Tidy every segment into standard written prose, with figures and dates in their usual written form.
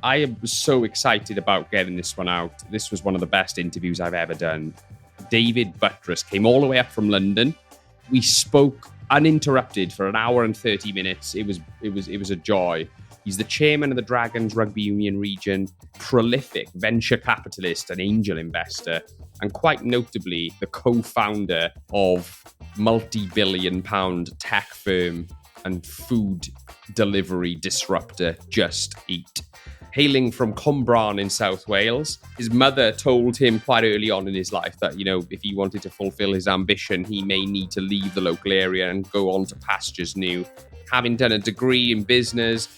I am so excited about getting this one out. This was one of the best interviews I've ever done. David Buttress came all the way up from London. We spoke uninterrupted for an hour and 30 minutes. It was a joy. He's the chairman of the Dragons Rugby Union region, prolific venture capitalist and angel investor, and quite notably, the co-founder of multi-billion-pound tech firm and food delivery disruptor Just Eat. Hailing from Cwmbran in South Wales, his mother told him quite early on in his life that, if he wanted to fulfill his ambition, he may need to leave the local area and go on to pastures new. Having done a degree in business,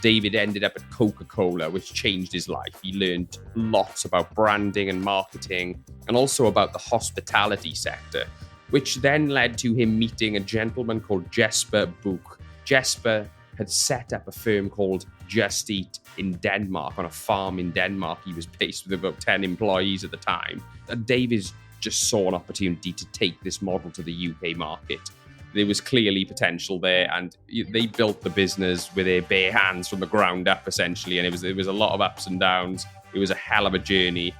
David ended up at Coca-Cola, which changed his life. He learned lots about branding and marketing, and also about the hospitality sector, which then led to him meeting a gentleman called Jesper Buch. Jesper had set up a firm called Just Eat in Denmark, on a farm in Denmark. He was based with about 10 employees at the time. And David just saw an opportunity to take this model to the UK market. There was clearly potential there, and they built the business with their bare hands from the ground up, essentially. And it was a lot of ups and downs. It was a hell of a journey.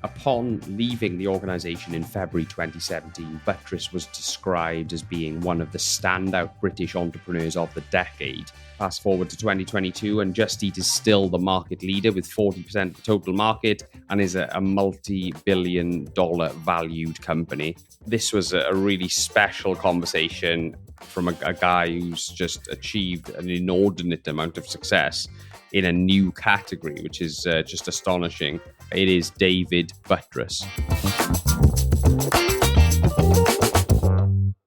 Upon leaving the organisation in February 2017, Buttress was described as being one of the standout British entrepreneurs of the decade. Fast forward to 2022, and Just Eat is still the market leader with 40% of the total market and is a multi-billion-dollar valued company. This was a really special conversation from a guy who's just achieved an inordinate amount of success in a new category, which is just astonishing. It is David Buttress.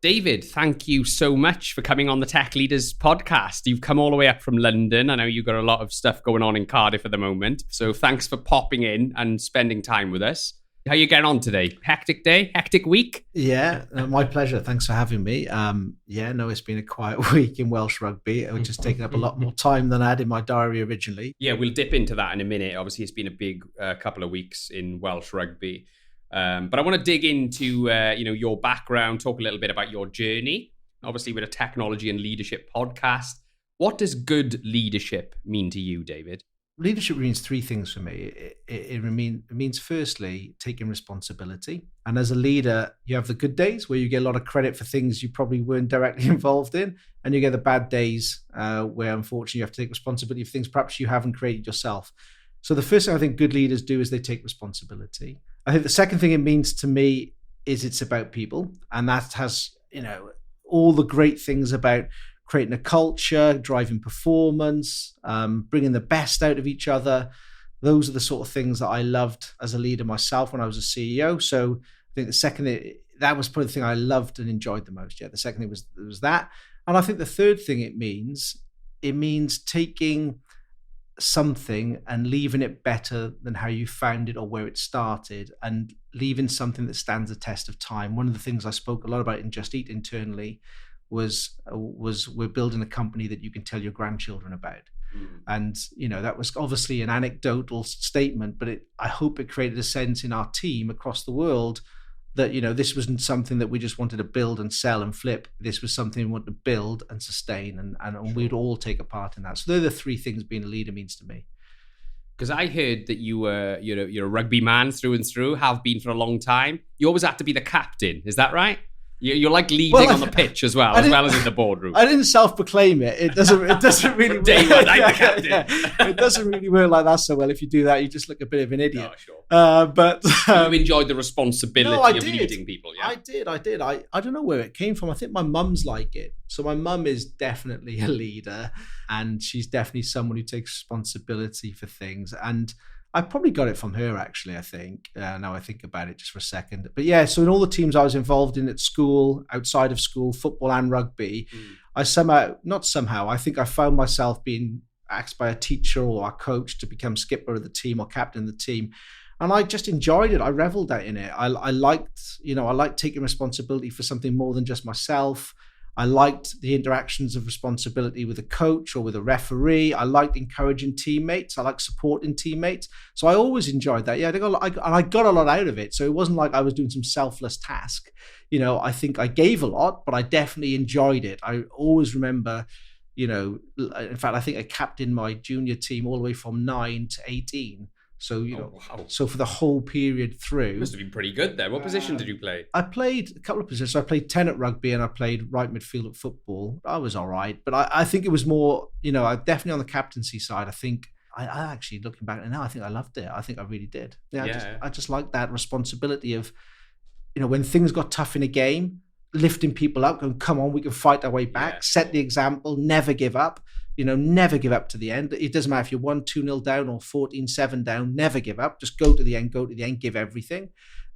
David, thank you so much for coming on the Tech Leaders podcast. You've come all the way up from London. I know you've got a lot of stuff going on in Cardiff at the moment. So thanks for popping in and spending time with us. How are you getting on today? Hectic day? Hectic week? Yeah, my pleasure. Thanks for having me. It's been a quiet week in Welsh rugby, which has taken up a lot more time than I had in my diary originally. Yeah, we'll dip into that in a minute. Obviously, it's been a big couple of weeks in Welsh rugby. But I want to dig into your background, talk a little bit about your journey. Obviously, with a technology and leadership podcast. What does good leadership mean to you, David? Leadership means three things for me. It means firstly, taking responsibility. And as a leader, you have the good days where you get a lot of credit for things you probably weren't directly involved in. And you get the bad days where unfortunately you have to take responsibility for things perhaps you haven't created yourself. So the first thing I think good leaders do is they take responsibility. I think the second thing it means to me is it's about people. And that has, all the great things about creating a culture, driving performance, bringing the best out of each other. Those are the sort of things that I loved as a leader myself when I was a CEO. So I think the second thing, that was probably the thing I loved and enjoyed the most. Yeah, the second thing was that. And I think the third thing it means taking something and leaving it better than how you found it or where it started, and leaving something that stands the test of time. One of the things I spoke a lot about in Just Eat internally was we're building a company that you can tell your grandchildren about. And, that was obviously an anecdotal statement, but I hope it created a sense in our team across the world that, this wasn't something that we just wanted to build and sell and flip. This was something we wanted to build and sustain, and we'd all take a part in that. So they're the three things being a leader means to me. Because I heard that you're a rugby man through and through, have been for a long time. You always have to be the captain. Is that right? You're like leading on the pitch as well as in the boardroom. I didn't self-proclaim it. It doesn't really work. David, I'm the captain. Yeah. It doesn't really work like that so well. If you do that, you just look a bit of an idiot. Oh, sure. But you enjoyed the responsibility of leading people, yeah? I did. I don't know where it came from. I think my mum's like it. So my mum is definitely a leader, and she's definitely someone who takes responsibility for things. And I probably got it from her, actually, I think. Now I think about it just for a second. But yeah, so in all the teams I was involved in at school, outside of school, football and rugby, I think I found myself being asked by a teacher or a coach to become skipper of the team or captain of the team. And I just enjoyed it. I reveled in it. I liked taking responsibility for something more than just myself. I liked the interactions of responsibility with a coach or with a referee. I liked encouraging teammates. I liked supporting teammates. So I always enjoyed that. Yeah, I got a lot out of it. So it wasn't like I was doing some selfless task. I think I gave a lot, but I definitely enjoyed it. I always remember, In fact, I think I captained my junior team all the way from 9 to 18. So, wow. So for the whole period through. You must have been pretty good there. What position did you play? I played a couple of positions. I played 10 at rugby and I played right midfield at football. I was all right. But I think it was more, I definitely on the captaincy side, I think I actually, looking back now, I think I loved it. I think I really did. I just like that responsibility of, when things got tough in a game, lifting people up, going, come on, we can fight our way back, set the example, never give up. Never give up to the end. It doesn't matter if you're 1-2-0 down or 14-7 down, never give up. Just go to the end, give everything.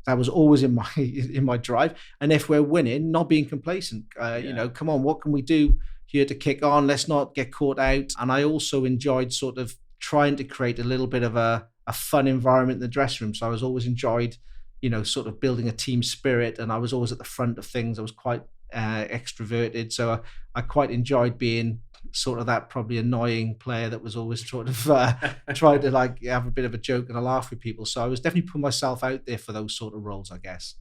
That was always in my drive. And if we're winning, not being complacent. Come on, what can we do here to kick on? Let's not get caught out. And I also enjoyed sort of trying to create a little bit of a fun environment in the dressing room. So I was always enjoyed, sort of building a team spirit. And I was always at the front of things. I was quite extroverted. So I quite enjoyed being sort of that probably annoying player that was always sort of trying to have a bit of a joke and a laugh with people. So I was definitely putting myself out there for those sort of roles, I guess.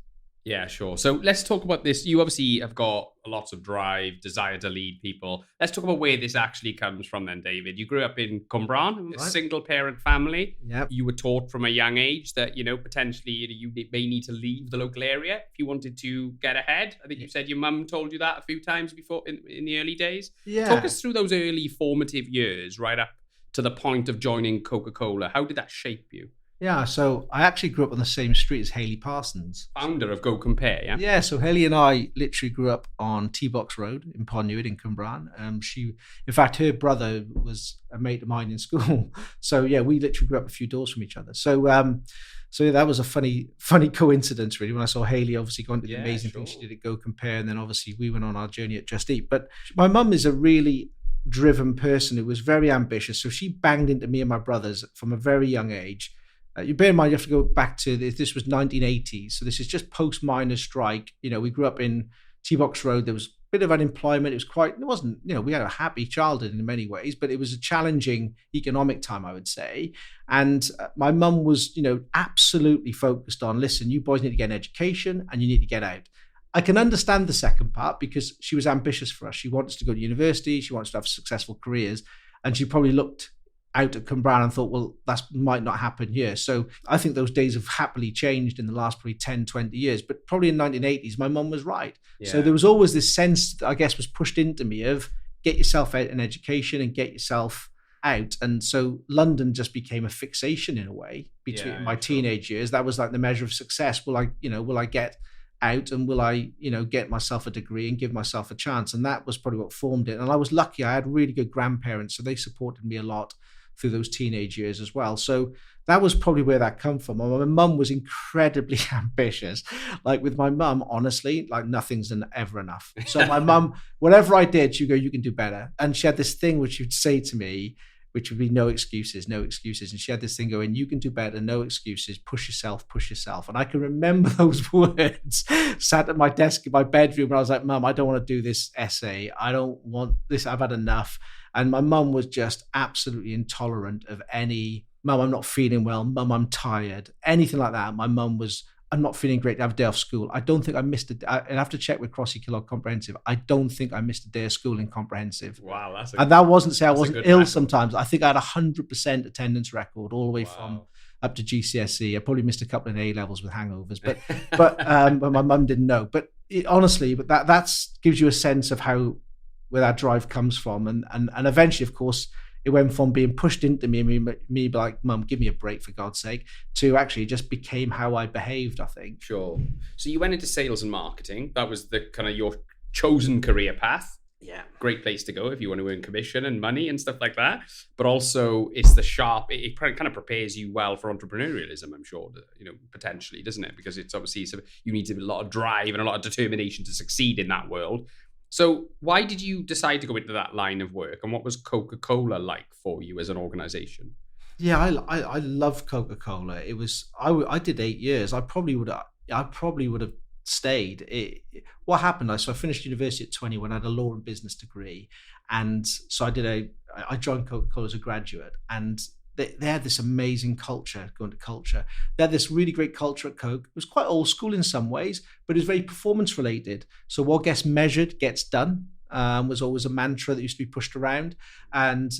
Yeah, sure. So let's talk about this. You obviously have got lots of drive, desire to lead people. Let's talk about where this actually comes from then, David. You grew up in Cwmbran, a single-parent family. Yep. You were taught from a young age that, potentially you may need to leave the local area if you wanted to get ahead. I think you said your mum told you that a few times before in the early days. Yeah. Talk us through those early formative years right up to the point of joining Coca-Cola. How did that shape you? Yeah, so I actually grew up on the same street as Hayley Parsons. Founder of Go Compare, yeah? Yeah, so Hayley and I literally grew up on T-Box Road in Ponywyd in Cwmbran. In fact, her brother was a mate of mine in school. So yeah, we literally grew up a few doors from each other. So yeah, that was a funny coincidence really when I saw Hayley obviously going to the amazing things she did at Go Compare, and then obviously we went on our journey at Just Eat. But my mum is a really driven person who was very ambitious. So she banged into me and my brothers from a very young age. You bear in mind, you have to go back to this was 1980s. So this is just post-miners' strike. We grew up in T-Box Road. There was a bit of unemployment. It wasn't, we had a happy childhood in many ways, but it was a challenging economic time, I would say. And my mum was, absolutely focused on, listen, you boys need to get an education and you need to get out. I can understand the second part because she was ambitious for us. She wants to go to university. She wants to have successful careers. And she probably looked out at Cwmbran and thought, well, that might not happen here. So I think those days have happily changed in the last probably 10, 20 years. But probably in the 1980s, my mum was right. Yeah. So there was always this sense that I guess was pushed into me of get yourself out in education and get yourself out. And so London just became a fixation in a way between my teenage years. That was like the measure of success. Will I get out and will I, get myself a degree and give myself a chance? And that was probably what formed it. And I was lucky. I had really good grandparents, so they supported me a lot through those teenage years as well. So that was probably where that come from. My mum was incredibly ambitious. Like with my mum, honestly, like nothing's ever enough. So my mum, whatever I did, she'd go, you can do better. And she had this thing which she'd say to me, which would be no excuses, no excuses. And she had this thing going, you can do better, no excuses, push yourself, push yourself. And I can remember those words sat at my desk in my bedroom where I was like, Mum, I don't want to do this essay. I don't want this. I've had enough. And my mum was just absolutely intolerant of any, Mum, I'm not feeling well. Mum, I'm tired. Anything like that. My mum was, I'm not feeling great to have a day off school. I don't think I missed it. I have to check with Crossy Kellogg Comprehensive. I don't think I missed a day of school in Comprehensive. Wow. And that wasn't say I wasn't ill sometimes. I think I had 100% attendance record all the way from up to GCSE. I probably missed a couple of A levels with hangovers, but my mum didn't know. But honestly, that gives you a sense of where that drive comes from. And eventually, of course, it went from being pushed into me like, Mum, give me a break for God's sake, to actually just became how I behaved, I think. Sure. So you went into sales and marketing. That was the kind of your chosen career path. Yeah. Great place to go if you want to earn commission and money and stuff like that. But also it's it kind of prepares you well for entrepreneurialism, I'm sure, potentially, doesn't it? Because it's obviously, you need a lot of drive and a lot of determination to succeed in that world. So why did you decide to go into that line of work, and what was Coca-Cola like for you as an organization? Yeah, I love Coca-Cola. It was I did 8 years. I probably would have stayed. What happened? So I finished university at 20 when I had a law and business degree, and so I joined Coca-Cola as a graduate, and they had this amazing culture, going to culture. They had this really great culture at Coke. It was quite old school in some ways, but it was very performance related. So what gets measured gets done. was always a mantra that used to be pushed around. And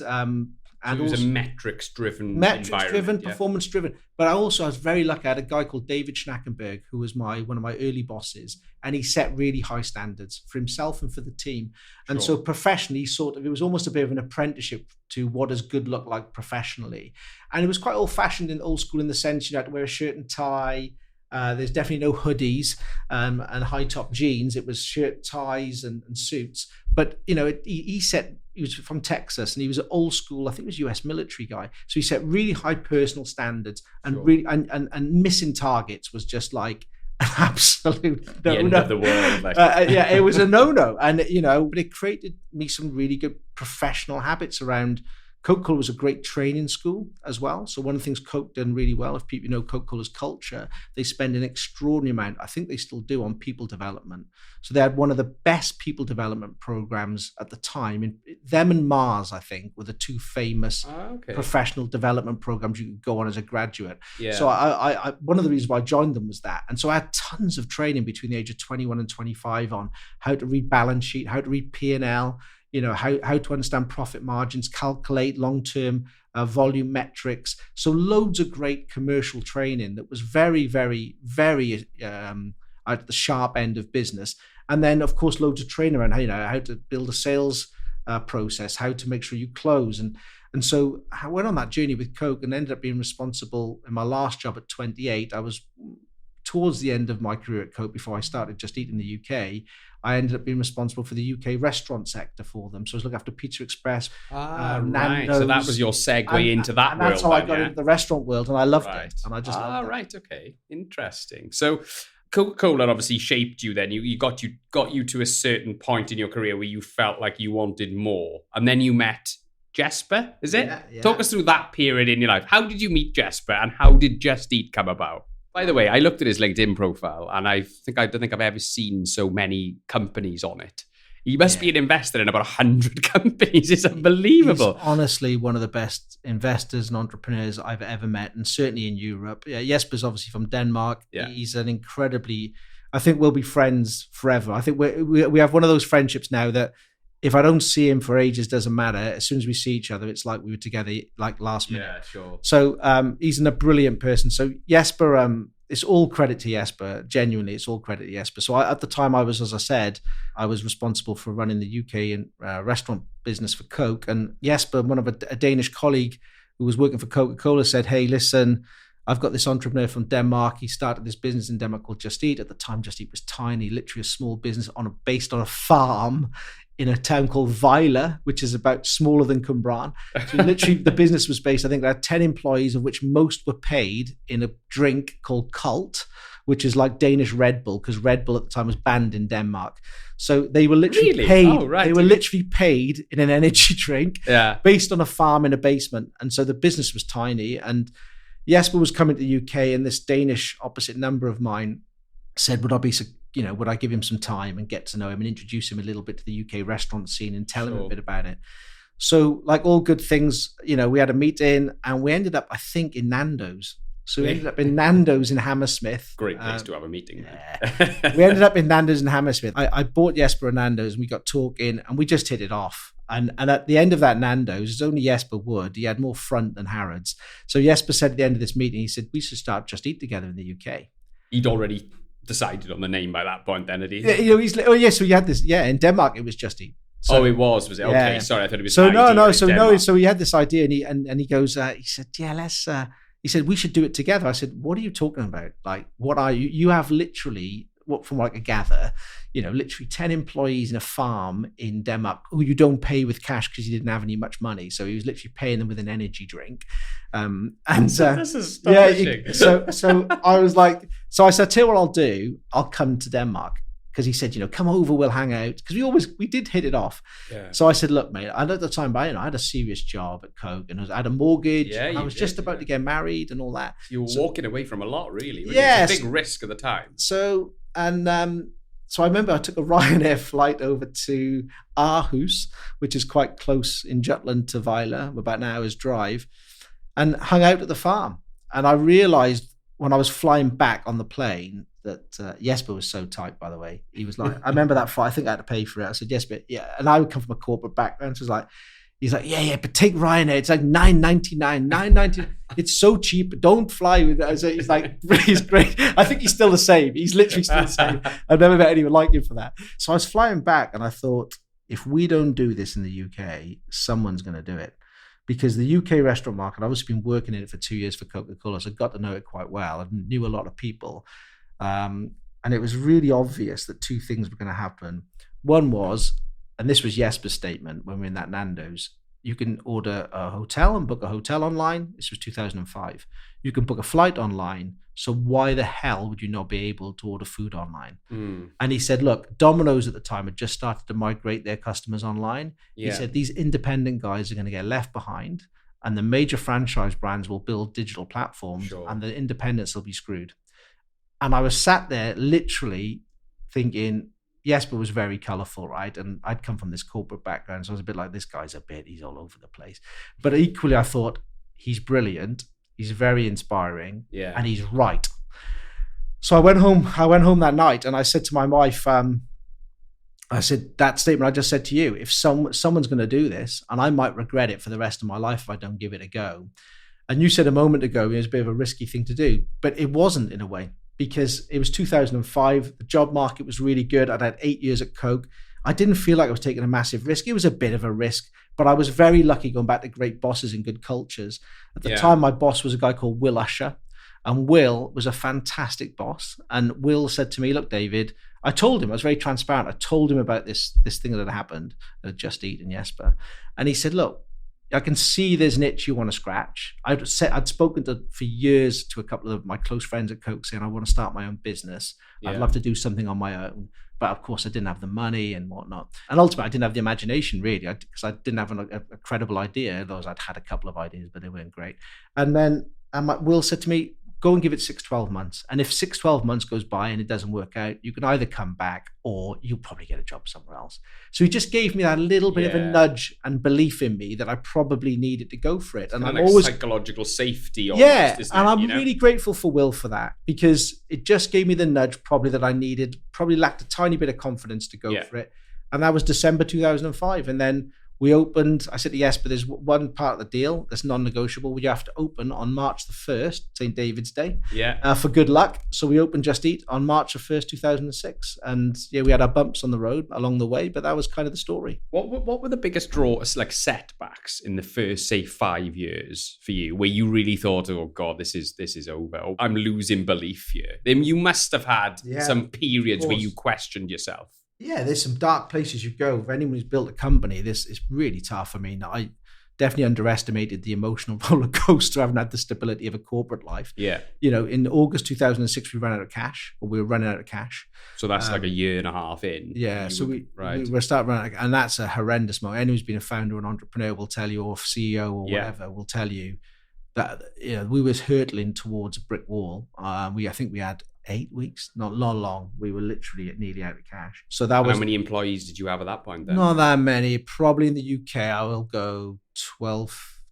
it was also a metrics-driven environment. Performance-driven. But I was very lucky. I had a guy called David Schnackenberg, who was one of my early bosses, and he set really high standards for himself and for the team. And so professionally, it was almost a bit of an apprenticeship to what does good look like professionally. And it was quite old-fashioned and old school in the sense you had to wear a shirt and tie. There's definitely no hoodies and high-top jeans. It was shirt, ties, and suits. But he was from Texas, and he was an old school. I think he was US military guy. So he set really high personal standards, and really and missing targets was just like an absolute no. The end of the world. It was a no. And but it created me some really good professional habits around. Coca-Cola was a great training school as well. So one of the things Coke done really well, if people know Coca-Cola's culture, they spend an extraordinary amount, I think they still do, on people development. So they had one of the best people development programs at the time. And them and Mars, I think, were the two famous professional development programs you could go on as a graduate. Yeah. So I one of the reasons why I joined them was that. And so I had tons of training between the age of 21 and 25 on how to read balance sheet, how to read P&L, how to understand profit margins, calculate long-term volume metrics. So loads of great commercial training that was very, very, very at the sharp end of business. And then, of course, loads of training around how to build a sales process, how to make sure you close. And so I went on that journey with Coke and ended up being responsible in my last job at 28. I was towards the end of my career at Coke before I started Just Eat in the UK. I ended up being responsible for the UK restaurant sector for them. So I was looking after Pizza Express, Nando's. So that was your segue into that world. That's how I got into the restaurant world, and I loved it. And I just loved it. Right, okay, interesting. So Coca-Cola obviously shaped you. Then you got you to a certain point in your career where you felt like you wanted more, and then you met Jesper. Is it? Yeah. Talk us through that period in your life. How did you meet Jesper, and how did Just Eat come about? By the way, I looked at his LinkedIn profile, and I don't think I've ever seen so many companies on it. He must be an investor in about 100 companies. It's unbelievable. He's honestly one of the best investors and entrepreneurs I've ever met, and certainly in Europe. Yeah, Jesper's obviously from Denmark. Yeah. He's an incredibly, I think we'll be friends forever. I think we have one of those friendships now that if I don't see him for ages, doesn't matter. As soon as we see each other, it's like we were together like last minute. Yeah, sure. So he's a brilliant person. So Jesper, it's all credit to Jesper. Genuinely, it's all credit to Jesper. So at the time as I said, I was responsible for running the UK and restaurant business for Coke. And Jesper, one of a Danish colleague who was working for Coca-Cola, said, "Hey, listen, I've got this entrepreneur from Denmark. He started this business in Denmark called Just Eat. At the time, Just Eat was tiny, literally a small business based on a farm in a town called Vejle, which is about smaller than Cwmbran. So literally the business was based, I think they had 10 employees, of which most were paid in a drink called Colt, which is like Danish Red Bull, because Red Bull at the time was banned in Denmark. So they were literally paid. Oh, right. They were literally paid in an energy drink based on a farm in a basement. And so the business was tiny. And Jesper was coming to the UK, and this Danish opposite number of mine said, would I give him some time and get to know him and introduce him a little bit to the UK restaurant scene and tell him a bit about it? So like all good things, we had a meeting and we ended up, I think, in Nando's. So we ended up in Nando's in Hammersmith. Great place to have a meeting. We ended up in Nando's in Hammersmith. I bought Jesper a Nando's and we got talking and we just hit it off. And at the end of that Nando's, it's only Jesper would. He had more front than Harrods. So Jesper said at the end of this meeting, he said, we should start Just Eat together in the UK. He'd already decided on the name by that point then, had he? Yeah, so you had this, in Denmark it was Just Eat. So, was it? Okay, sorry, I thought it was so he had this idea and he goes, he said, let's, he said, we should do it together. I said, what are you talking about? Like, what are you? You have literally, from what I could gather, literally 10 employees in a farm in Denmark who you don't pay with cash because you didn't have any much money. So he was literally paying them with an energy drink. This is astonishing. So I was like, so I said, tell you what I'll do. I'll come to Denmark. Because he said, come over, we'll hang out. Because we did hit it off. Yeah. So I said, look, mate, at the time, I had a serious job at Coke and I had a mortgage. Yeah, I was just about to get married and all that. You were walking away from a lot, really. Yes. It was a big risk at the time. So I remember I took a Ryanair flight over to Aarhus, which is quite close in Jutland to Vejle, about an hour's drive, and hung out at the farm. And I realized when I was flying back on the plane, that Jesper was so tight, by the way. He was like, I remember that flight, I think I had to pay for it. I said, Jesper, yeah. And I would come from a corporate background. So he's like, yeah, but take Ryanair. It's like $9.99. It's so cheap. Don't fly with it. So he's like, he's great. I think he's still the same. He's literally still the same. I've never met anyone like him for that. So I was flying back and I thought, if we don't do this in the UK, someone's going to do it. Because the UK restaurant market, I've obviously been working in it for 2 years for Coca-Cola, so I got to know it quite well. I knew a lot of people. And it was really obvious that two things were going to happen. One was, and this was Jesper's statement when we were in that Nando's, you can order a hotel and book a hotel online. This was 2005. You can book a flight online. So why the hell would you not be able to order food online? And he said, look, Domino's at the time had just started to migrate their customers online. Yeah. He said, these independent guys are going to get left behind and the major franchise brands will build digital platforms and the independents will be screwed. And I was sat there literally thinking, Jesper was very colourful, right? And I'd come from this corporate background, so I was a bit like, this guy's he's all over the place. But equally, I thought, he's brilliant, he's very inspiring, and he's right. So I went home that night and I said to my wife, I said, that statement I just said to you, if someone's going to do this, and I might regret it for the rest of my life if I don't give it a go. And you said a moment ago, it was a bit of a risky thing to do, but it wasn't in a way. Because it was 2005, the job market was really good. I'd had 8 years at Coke. I didn't feel like I was taking a massive risk. It was a bit of a risk, but I was very lucky going back to great bosses and good cultures. At the time, my boss was a guy called Will Usher, and Will was a fantastic boss. And Will said to me, look, David, I told him, I was very transparent. I told him about this thing that had happened at Just Eat and Jesper. And he said, look, I can see there's an itch you want to scratch. I'd spoken for years to a couple of my close friends at Coke saying, I want to start my own business. I'd love to do something on my own. But of course, I didn't have the money and whatnot. And ultimately, I didn't have the imagination really, because I didn't have a credible idea. Otherwise, I'd had a couple of ideas, but they weren't great. And then Will said to me, go and give it 6-12 months. And if 6-12 months goes by and it doesn't work out, you can either come back or you'll probably get a job somewhere else. So he just gave me that little bit of a nudge and belief in me that I probably needed to go for it. And I'm always psychological safety. Almost, and I'm really grateful for Will for that, because it just gave me the nudge probably that I needed, probably lacked a tiny bit of confidence to go for it. And that was December 2005. And then we opened, I said to Jesper, there's one part of the deal that's non-negotiable. We have to open on March the 1st, St. David's Day, for good luck. So we opened Just Eat on March the 1st, 2006. And we had our bumps on the road along the way, but that was kind of the story. What were the biggest setbacks in the first, say, 5 years for you, where you really thought, oh God, this is over. Oh, I'm losing belief here. Then you must have had some periods where you questioned yourself. Yeah, there's some dark places you go. For anyone who's built a company, this is really tough. I mean, I definitely underestimated the emotional roller coaster. I haven't had the stability of a corporate life. Yeah. In August 2006, we ran out of cash, or we were running out of cash. So that's like a year and a half in. Yeah. So we were starting running, and that's a horrendous moment. Anyone who's been a founder or an entrepreneur will tell you, or CEO or whatever, will tell you that we was hurtling towards a brick wall. I think we had 8 weeks, not long. We were literally nearly out of cash. So that was. How many employees did you have at that point then? Not that many. Probably in the UK, I will go 12,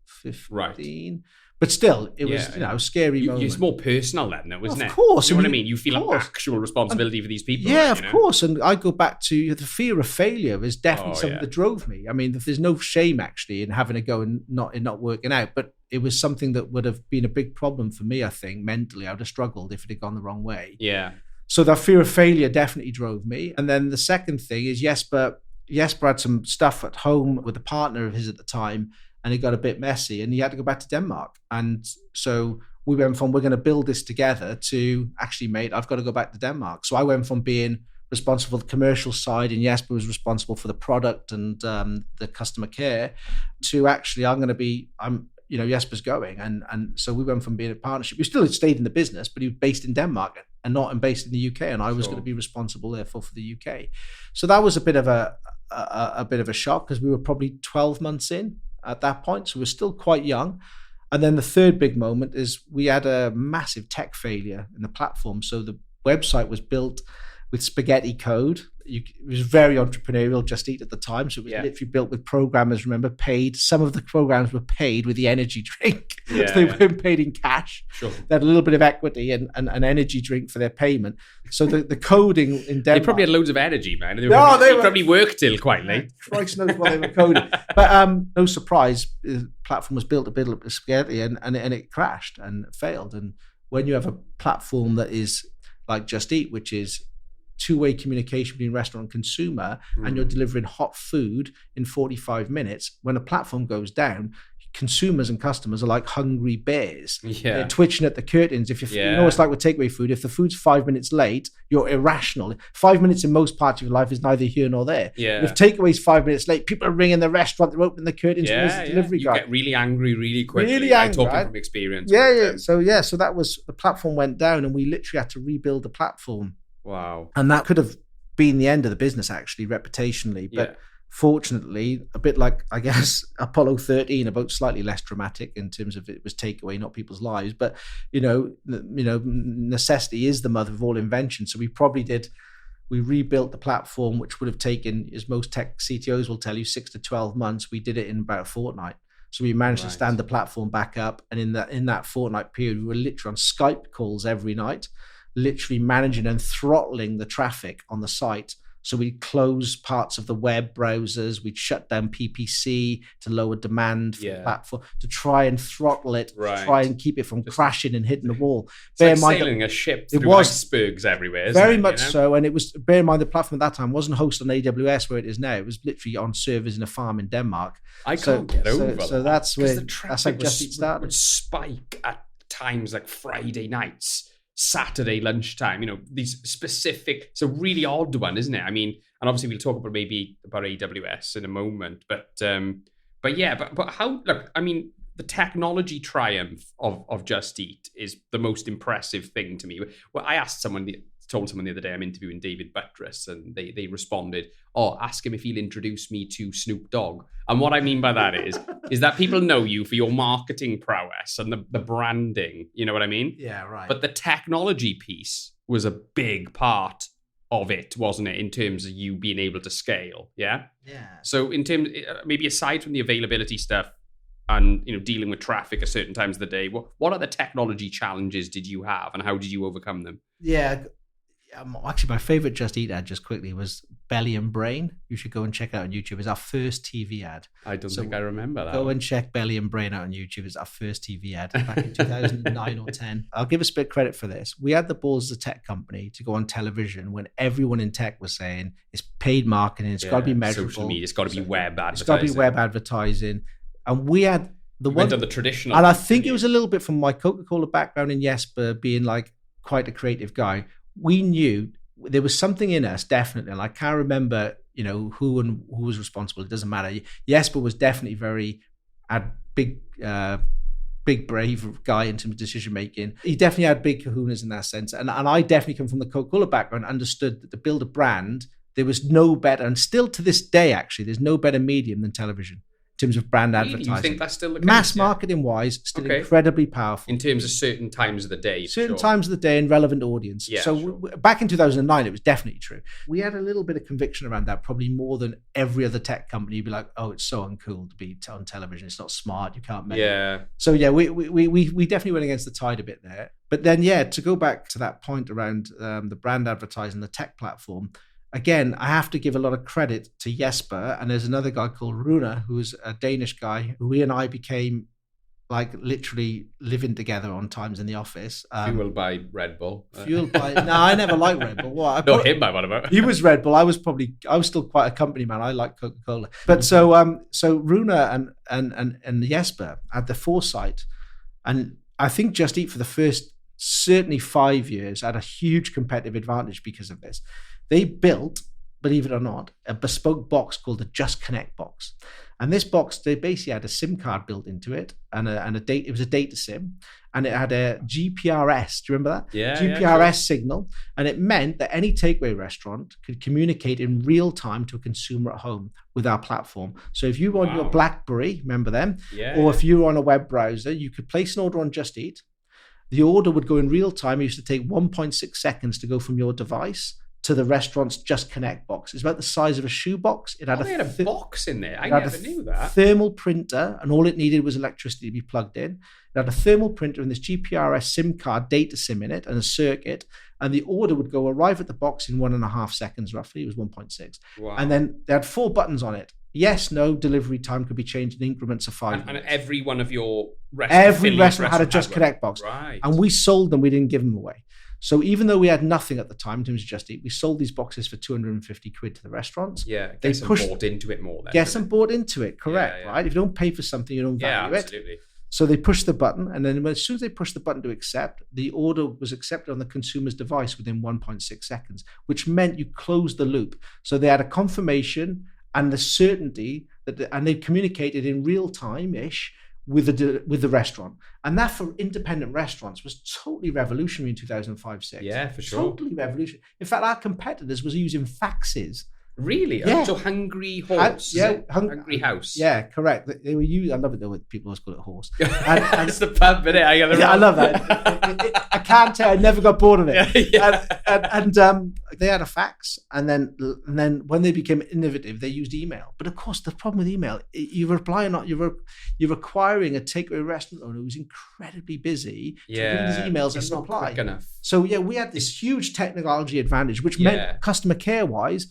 15. Right. But still, it was a scary moment. It's more personal then, though, isn't it? Of course. You know what I mean? You feel an actual responsibility for these people. Yeah, of course. And I go back to the fear of failure is definitely something that drove me. I mean, there's no shame actually in having a go and not working out, but it was something that would have been a big problem for me, I think, mentally. I would have struggled if it had gone the wrong way. Yeah. So that fear of failure definitely drove me. And then the second thing is Jesper had some stuff at home with a partner of his at the time, and it got a bit messy and he had to go back to Denmark. And so we went from, we're going to build this together, to actually, mate, I've got to go back to Denmark. So I went from being responsible for the commercial side and Jesper was responsible for the product and the customer care, to actually, Jesper's going. And so we went from being a partnership. We still had stayed in the business, but he was based in Denmark and not based in the UK. And I was going to be responsible therefore for the UK. So that was a bit of a shock, because we were probably 12 months in at that point. So we're still quite young. And then the third big moment is we had a massive tech failure in the platform. So the website was built with spaghetti code. It was very entrepreneurial, Just Eat at the time. So it was literally built with programmers, paid. Some of the programs were paid with the energy drink. Yeah, they weren't paid in cash. Sure. They had a little bit of equity and an energy drink for their payment. So the coding in Denmark... They probably had loads of energy, man. They probably worked till quite late. Christ knows what they were coding. But no surprise, the platform was built a bit of spaghetti and it crashed and failed. And when you have a platform that is like Just Eat, which is two-way communication between restaurant and consumer, and you're delivering hot food in 45 minutes, when a platform goes down, consumers and customers are like hungry bears. They're twitching at the curtains. If you know, it's like with takeaway food. If the food's 5 minutes late, you're irrational. 5 minutes in most parts of your life is neither here nor there. Yeah. If takeaway's 5 minutes late, people are ringing the restaurant. They're opening the curtains. Where's the delivery guy? You get really angry really quickly. Really angry, I'm talking from experience. So that was, the platform went down, and we literally had to rebuild the platform. Wow. And that could have been the end of the business, actually, reputationally. But fortunately, a bit like, I guess, Apollo 13, about slightly less dramatic in terms of it was takeaway, not people's lives. But, necessity is the mother of all invention. So we rebuilt the platform, which would have taken, as most tech CTOs will tell you, 6 to 12 months. We did it in about a fortnight. So we managed to stand the platform back up. And in that fortnight period, we were literally on Skype calls every night, literally managing and throttling the traffic on the site. So we'd close parts of the web browsers, we'd shut down PPC to lower demand for the platform, to try and throttle it, to try and keep it from crashing and hitting the wall. It's like sailing a ship through icebergs everywhere. Very much so. And it was, bear in mind, the platform at that time wasn't hosted on AWS where it is now. It was literally on servers in a farm in Denmark. I can't get over that. So that's where, that's like Just Eat started. Would spike at times like Friday nights, Saturday lunchtime, these specific, it's a really odd one, isn't it? I mean, and obviously we'll talk about AWS in a moment, but how, look, I mean, the technology triumph of Just Eat is the most impressive thing to me. Well, I told someone the other day, I'm interviewing David Buttress, and they responded, ask him if he'll introduce me to Snoop Dogg. And what I mean by that is that people know you for your marketing prowess and the branding, you know what I mean? Yeah, right. But the technology piece was a big part of it, wasn't it, in terms of you being able to scale, yeah? Yeah. So in terms, maybe aside from the availability stuff and, dealing with traffic at certain times of the day, what other technology challenges did you have, and how did you overcome them? Yeah. Actually, my favorite Just Eat ad, just quickly, was Belly and Brain. You should go and check it out on YouTube. It's our first TV ad. I don't think I remember that. Go and check Belly and Brain out on YouTube. It's our first TV ad back in 2009 or 10. I'll give us a bit of credit for this. We had the balls as a tech company to go on television when everyone in tech was saying it's paid marketing, it's got to be measurable. Social media, it's got to be web advertising. It's got to be web advertising. And we had went on the traditional. And I think it was a little bit from my Coca-Cola background in Jesper being like quite a creative guy. We knew there was something in us, definitely, and I can't remember, who was responsible. It doesn't matter. Jesper was definitely big, brave guy in terms of decision making. He definitely had big kahunas in that sense, and I definitely come from the Coca-Cola background. Understood that to build a brand, there was no better, and still to this day, actually, there's no better medium than television. In terms of brand advertising. You think that's still the case? Mass marketing wise, still incredibly powerful. In terms of certain times of the day. Times of the day and relevant audience. Yeah, back in 2009, it was definitely true. We had a little bit of conviction around that, probably more than every other tech company. You'd be like, it's so uncool to be on television. It's not smart. You can't make it. So we definitely went against the tide a bit there. But then, to go back to that point around the brand advertising, the tech platform, again, I have to give a lot of credit to Jesper, and there's another guy called Rune, who's a Danish guy, who he and I became like literally living together on times in the office. Fueled by Red Bull. No, I never liked Red Bull. Not him, I about. He was Red Bull. I was still quite a company man. I like Coca-Cola. But so Rune and Jesper had the foresight, and I think Just Eat for the first certainly 5 years had a huge competitive advantage because of this. They built, believe it or not, a bespoke box called the Just Connect box. And this box, they basically had a SIM card built into it and it was a data SIM, and it had a GPRS. Do you remember that? Yeah. GPRS signal. And it meant that any takeaway restaurant could communicate in real time to a consumer at home with our platform. So if you were on your BlackBerry, remember them? Or if you were on a web browser, you could place an order on Just Eat. The order would go in real time. It used to take 1.6 seconds to go from your device to the restaurant's Just Connect box. It's about the size of a shoebox. It had they had a box in there. I had never knew that. Thermal printer, and all it needed was electricity to be plugged in. It had a thermal printer and this GPRS SIM card data SIM in it and a circuit. And the order would arrive at the box in 1.5 seconds, roughly. It was 1.6. Wow. And then they had 4 buttons on it. Yes, no, delivery time could be changed in increments of 5 minutes. And every one of your restaurants, every restaurant had a Just Connect box. Right. And we sold them. We didn't give them away. So even though we had nothing at the time in terms of Just Eat, we sold these boxes for 250 quid to the restaurants. Yeah, they bought into it more then. Get them bought into it, correct, right? If you don't pay for something, you don't value it. Absolutely. So they pushed the button, and then as soon as they pushed the button to accept, the order was accepted on the consumer's device within 1.6 seconds, which meant you closed the loop. So they had a confirmation and the certainty and they communicated in real time-ish with the restaurant. And that for independent restaurants was totally revolutionary in 2005-06. Yeah, for sure. Totally revolutionary. In fact, our competitors was using faxes. Really? Yeah. So Hangry Horse. Hangry House. Yeah, correct. They were used. I love it though. People always call it horse. And it's the pub, innit? I love that. I can't tell. I never got bored of it. Yeah. And they had a fax, and then when they became innovative, they used email. But of course, the problem with email, you're replying not. You're requiring a takeaway restaurant owner who's incredibly busy to read his emails and reply. Quick enough. So we had this huge technology advantage, which meant customer care wise,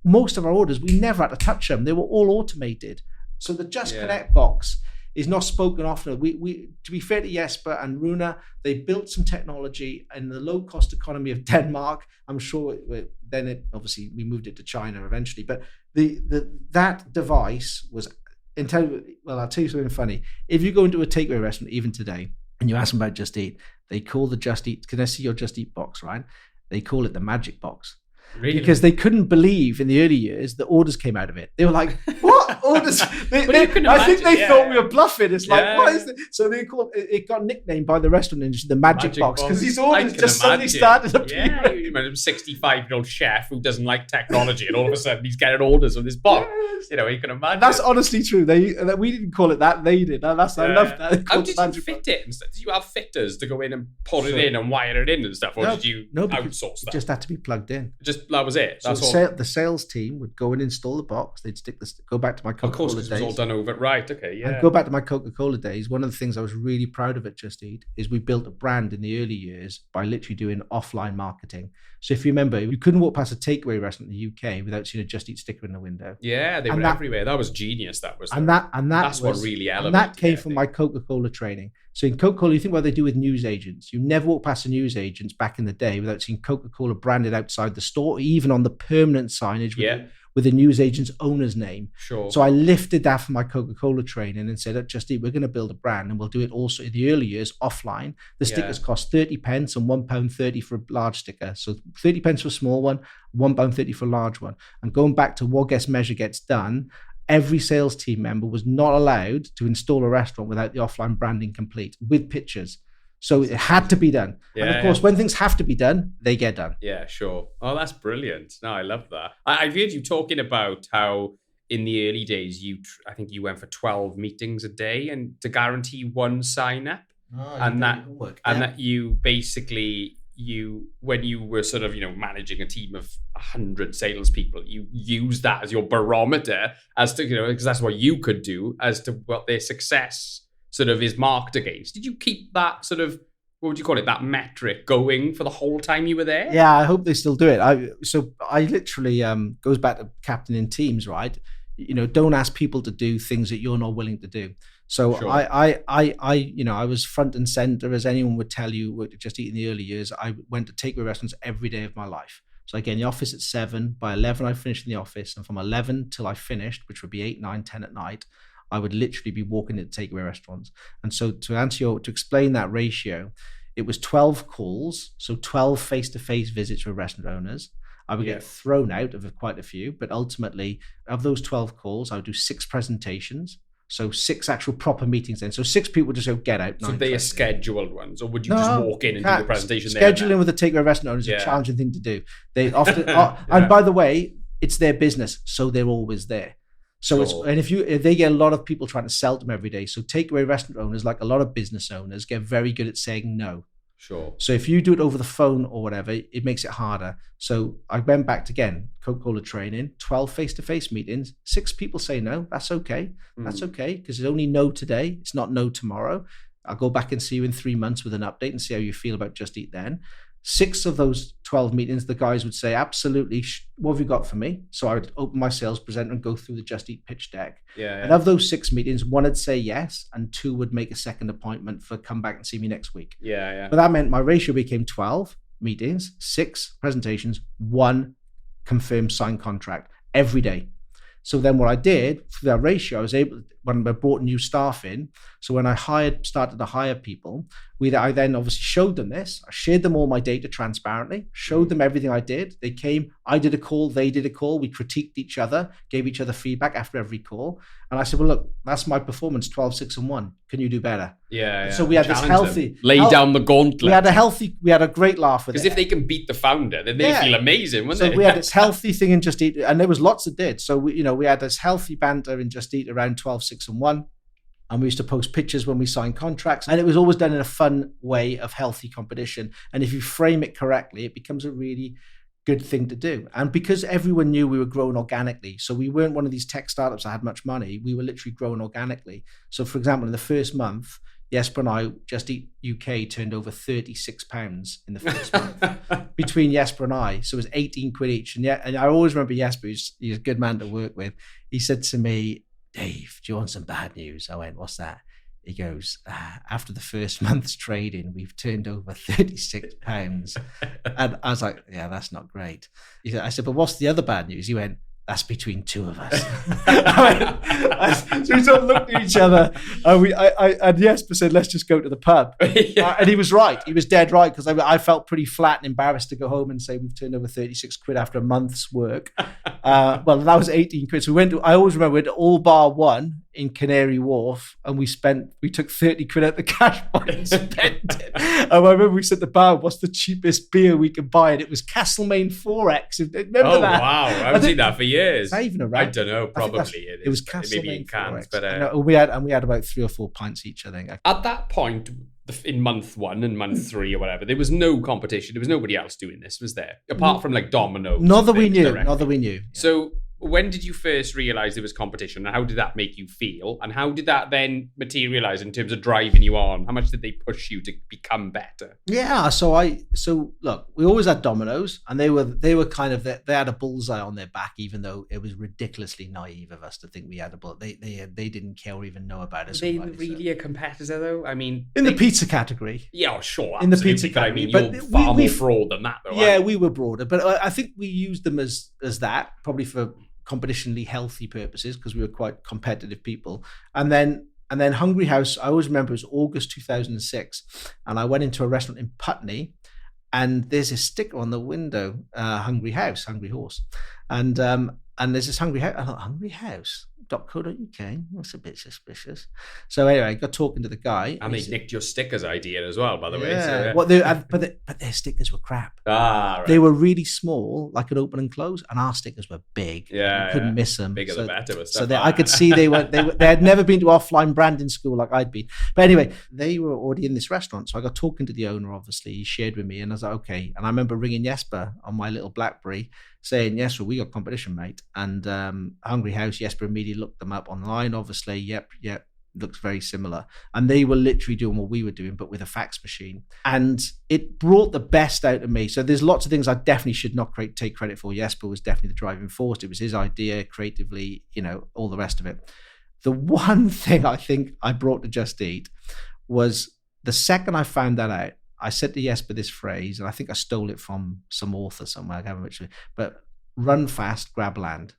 most of our orders, we never had to touch them. They were all automated. So the Just Connect box is not spoken often. We to be fair to Jesper and Runa, they built some technology in the low cost economy of Denmark. I'm sure obviously we moved it to China eventually, but that device was I'll tell you something funny. If you go into a takeaway restaurant even today and you ask them about Just Eat, they call the Just Eat, can I see your Just Eat box, right? They call it the magic box. Really? Because they couldn't believe in the early years that orders came out of it. They were like, what? Orders? I think they thought we were bluffing. It's like, what is it? So they called it, got nicknamed by the restaurant industry the magic box because these orders just suddenly started appearing. Yeah, you imagine a 65-year-old chef who doesn't like technology and all of a sudden he's getting orders on this box. Yes. You can imagine. That's honestly true. We didn't call it that. They did. I love that. How did you fit it and stuff? Did you have fitters to go in and put it in and wire it in and stuff? Or did you outsource that? It just had to be plugged in. That was it. That's all. The sales team would go and install the box. They'd go back to my Coca-Cola days. Of course, it was all done over. Right, okay, yeah. And go back to my Coca-Cola days. One of the things I was really proud of at Just Eat is we built a brand in the early years by literally doing offline marketing. So if you remember, you couldn't walk past a takeaway restaurant in the UK without seeing a Just Eat sticker in the window. Yeah, they were everywhere. That was genius. That's what really elevated. And that came from my Coca-Cola training. So in Coca-Cola, you think what they do with news agents. You never walk past a news agents back in the day without seeing Coca-Cola branded outside the store, even on the permanent signage with the news agent's owner's name. Sure. So I lifted that from my Coca-Cola training and said, at Just Eat, we're going to build a brand and we'll do it also in the early years offline. The stickers cost 30 pence and £1.30 for a large sticker. So 30 pence for a small one, £1.30 for a large one. And going back to what gets measured gets done, every sales team member was not allowed to install a restaurant without the offline branding complete with pictures. So it had to be done. Yeah, and of course, when things have to be done, they get done. Yeah, sure. Oh, that's brilliant. No, I love that. I've heard you talking about how in the early days, I think you went for 12 meetings a day and to guarantee one sign up. That you basically, when you were sort of, managing a team of 100 salespeople, you use that as your barometer as to, because that's what you could do as to what their success sort of is marked against. Did you keep that sort of, what would you call it, that metric going for the whole time you were there? Yeah, I hope they still do it. I literally goes back to captaining teams, right? Don't ask people to do things that you're not willing to do. So sure. I was front and center, as anyone would tell you, Just Eat in the early years. I went to takeaway restaurants every day of my life. So I get in the office at 7. By 11, I finished in the office. And from 11 till I finished, which would be 8, 9, 10 at night, I would literally be walking into takeaway restaurants. And so to explain that ratio, it was 12 calls, so 12 face-to-face visits with restaurant owners. I would get thrown out of quite a few, but ultimately, of those 12 calls, I would do 6 presentations. So 6 actual proper meetings then. So 6 people just go, get out. So they are scheduled ones, or would you just walk in and do the presentation there? Scheduling with a takeaway restaurant owner is a challenging thing to do. They often, and by the way, it's their business, so they're always there. So if they get a lot of people trying to sell them every day. So takeaway restaurant owners, like a lot of business owners, get very good at saying no. Sure. So if you do it over the phone or whatever, it makes it harder. So I went back to, again, Coca-Cola training, 12 face-to-face meetings. 6 people say no. That's okay. That's okay, because it's only no today. It's not no tomorrow. I'll go back and see you in 3 months with an update and see how you feel about Just Eat then. 6 of those 12 meetings, the guys would say, absolutely, what have you got for me? So I would open my sales presenter and go through the Just Eat pitch deck. And of those 6 meetings, 1 would say yes, and 2 would make a second appointment for come back and see me next week. But that meant my ratio became 12 meetings, 6 presentations, 1 confirmed signed contract every day. So then what I did for that ratio, I was able, when I brought new staff in, so when I started to hire people, I then obviously showed them this. I shared them all my data transparently, showed them everything I did. They came, I did a call, they did a call. We critiqued each other, gave each other feedback after every call. And I said, well, look, that's my performance, 12, 6 and 1. Can you do better? So we had this healthy... Lay down the gauntlet. We had a great laugh with it. Because if they can beat the founder, then they feel amazing, wouldn't they? So we had this healthy thing in Just Eat, and there was lots that did. So we had this healthy banter in Just Eat around 12, 6 and 1. And we used to post pictures when we signed contracts. And it was always done in a fun way of healthy competition. And if you frame it correctly, it becomes a really good thing to do. And because everyone knew we were growing organically, so we weren't one of these tech startups that had much money. We were literally growing organically. So for example, in the first month, Jesper and I, Just Eat UK turned over £36 in the first month between Jesper and I. So it was 18 quid each. And I always remember Jesper, he's a good man to work with. He said to me, Dave, do you want some bad news? I went, what's that? He goes, after the first month's trading, we've turned over £36. And I was like, yeah, that's not great. I said, but what's the other bad news? He went, that's between 2 of us. So we sort of looked at each other, and Jesper said, let's just go to the pub. And he was right. He was dead right, because I felt pretty flat and embarrassed to go home and say we've turned over 36 quid after a month's work. Well, that was 18 quid. So I always remember, we went to All Bar 1 in Canary Wharf, and we took 30 quid out the cash box and spent it. And I remember we said to the bar, what's the cheapest beer we can buy? And it was Castlemaine 4X. Remember that? Wow. I haven't seen that for years. Is that even around? I don't know. Probably it was Castlemaine maybe in cans, 4X. but we had about 3 or 4 pints each, I think. At that point, in month 1 and month 3 or whatever, there was no competition. There was nobody else doing this, was there? Apart from like Domino's. Not that we knew. Yeah. So when did you first realize there was competition, and how did that make you feel? And how did that then materialize in terms of driving you on? How much did they push you to become better? Yeah. So look, we always had Domino's, and they were kind of, they had a bullseye on their back, even though it was ridiculously naive of us to think we had a bullseye. They didn't care or even know about us. Were they really a competitor though? I mean, in the pizza category. Yeah, sure. In the pizza category. But I mean, you're far more broad than that though. Yeah, we were broader, but I think we used them as that, probably for competitionally healthy purposes, because we were quite competitive people. And then Hangry House, I always remember, it was August 2006, and I went into a restaurant in Putney, and there's a sticker on the window, Hungry House, Hungry Horse, and there's this Hungry House. I thought, Hungry House. .co.uk. That's a bit suspicious. So anyway, I got talking to the guy, and they nicked your stickers idea as well, by the way. So, well, but their stickers were crap. Right. They were really small, like an open and close, and our stickers were big. Yeah, you couldn't miss them. Bigger the better. So I could see they had never been to offline branding school like I'd been. But anyway, they were already in this restaurant, so I got talking to the owner. Obviously, he shared with me, and I was like, okay. And I remember ringing Jesper on my little BlackBerry, saying, Jesper, we got competition, mate. And Hungry House, Jesper immediately looked them up online, obviously. Yep, looks very similar. And they were literally doing what we were doing, but with a fax machine. And it brought the best out of me. So there's lots of things I definitely should not take credit for. Jesper was definitely the driving force. It was his idea, creatively, all the rest of it. The one thing I think I brought to Just Eat was, the second I found that out, I said to Jesper this phrase, and I think I stole it from some author somewhere, I can't remember which, but run fast, grab land.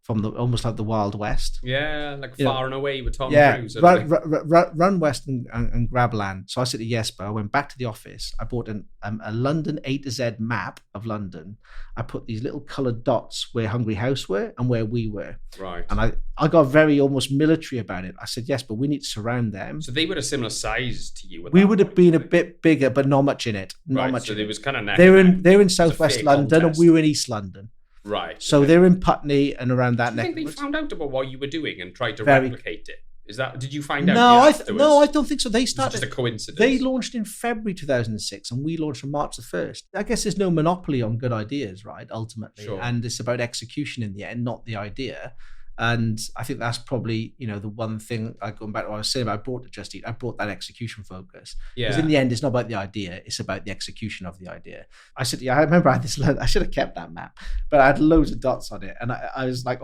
From almost like the Wild West. Yeah, like Far and Away with Tom Cruise. Run west and grab land. So I said to Jesper, I went back to the office. I bought a London A to Z map of London. I put these little coloured dots where Hungry House were and where we were. Right. And I got very almost military about it. I said, Jesper, we need to surround them. So they were a similar size to you. We would have been a bit bigger, but not much in it. Not much. So there was kind of they're in southwest London, and we were in East London. Right. So they're in Putney and around that neck. Do you think they found out about what you were doing and tried to replicate it? Is that? Did you find out? No, I don't think so. They started. It's just a coincidence. They launched in February 2006, and we launched on March the 1st. I guess there's no monopoly on good ideas, right? Ultimately, Sure. And it's about execution in the end, not the idea. And I think that's probably, the one thing, going back to what I was saying about I brought to Just Eat, I brought that execution focus. Because in the end, it's not about the idea, it's about the execution of the idea. I remember I had this, I should have kept that map, but I had loads of dots on it. And I was like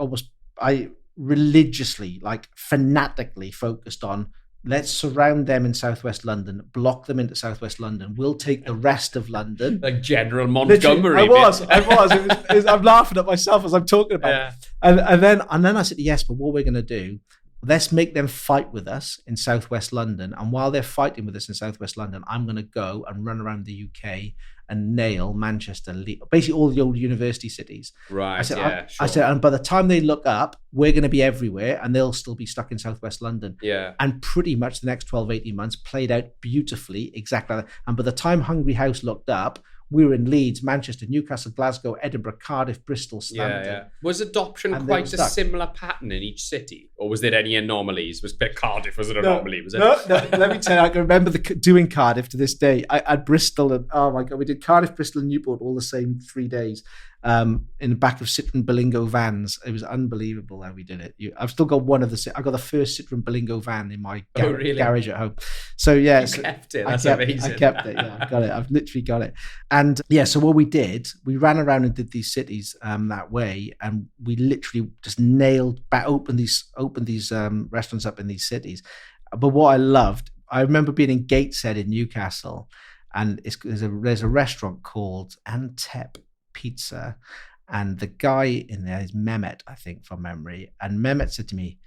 I religiously, like fanatically focused on, let's surround them in Southwest London, block them into Southwest London. We'll take the rest of London. Like General Montgomery. I was. I'm laughing at myself as I'm talking about it. And then I said, yes, but what we're going to do, let's make them fight with us in Southwest London. And while they're fighting with us in Southwest London, I'm going to go and run around the UK and nail Manchester, basically all the old university cities. Right. I said, and by the time they look up, we're going to be everywhere and they'll still be stuck in Southwest London. Yeah. And pretty much the next 12, 18 months played out beautifully, exactly like that. And by the time Hangry House looked up, we were in Leeds, Manchester, Newcastle, Glasgow, Edinburgh, Cardiff, Bristol, Stanton. Yeah. Was adoption quite a similar pattern in each city? Or was there any anomalies? Was Cardiff was an anomaly? Was it? No, let me tell you, I can remember doing Cardiff to this day. I had Bristol and, oh my God, we did Cardiff, Bristol and Newport all the same 3 days in the back of Citroen Berlingo vans. It was unbelievable how we did it. I've still got I got the first Citroen Berlingo van in my garage at home. So yeah. You kept it. That's amazing. I kept it. Yeah, I got it. I've literally got it. And yeah, so what we did, we ran around and did these cities that way, and we literally just opened these restaurants up in these cities. But what I loved, I remember being in Gateshead in Newcastle, and there's a restaurant called Antep Pizza, and the guy in there is Mehmet, I think, from memory. And Mehmet said to me,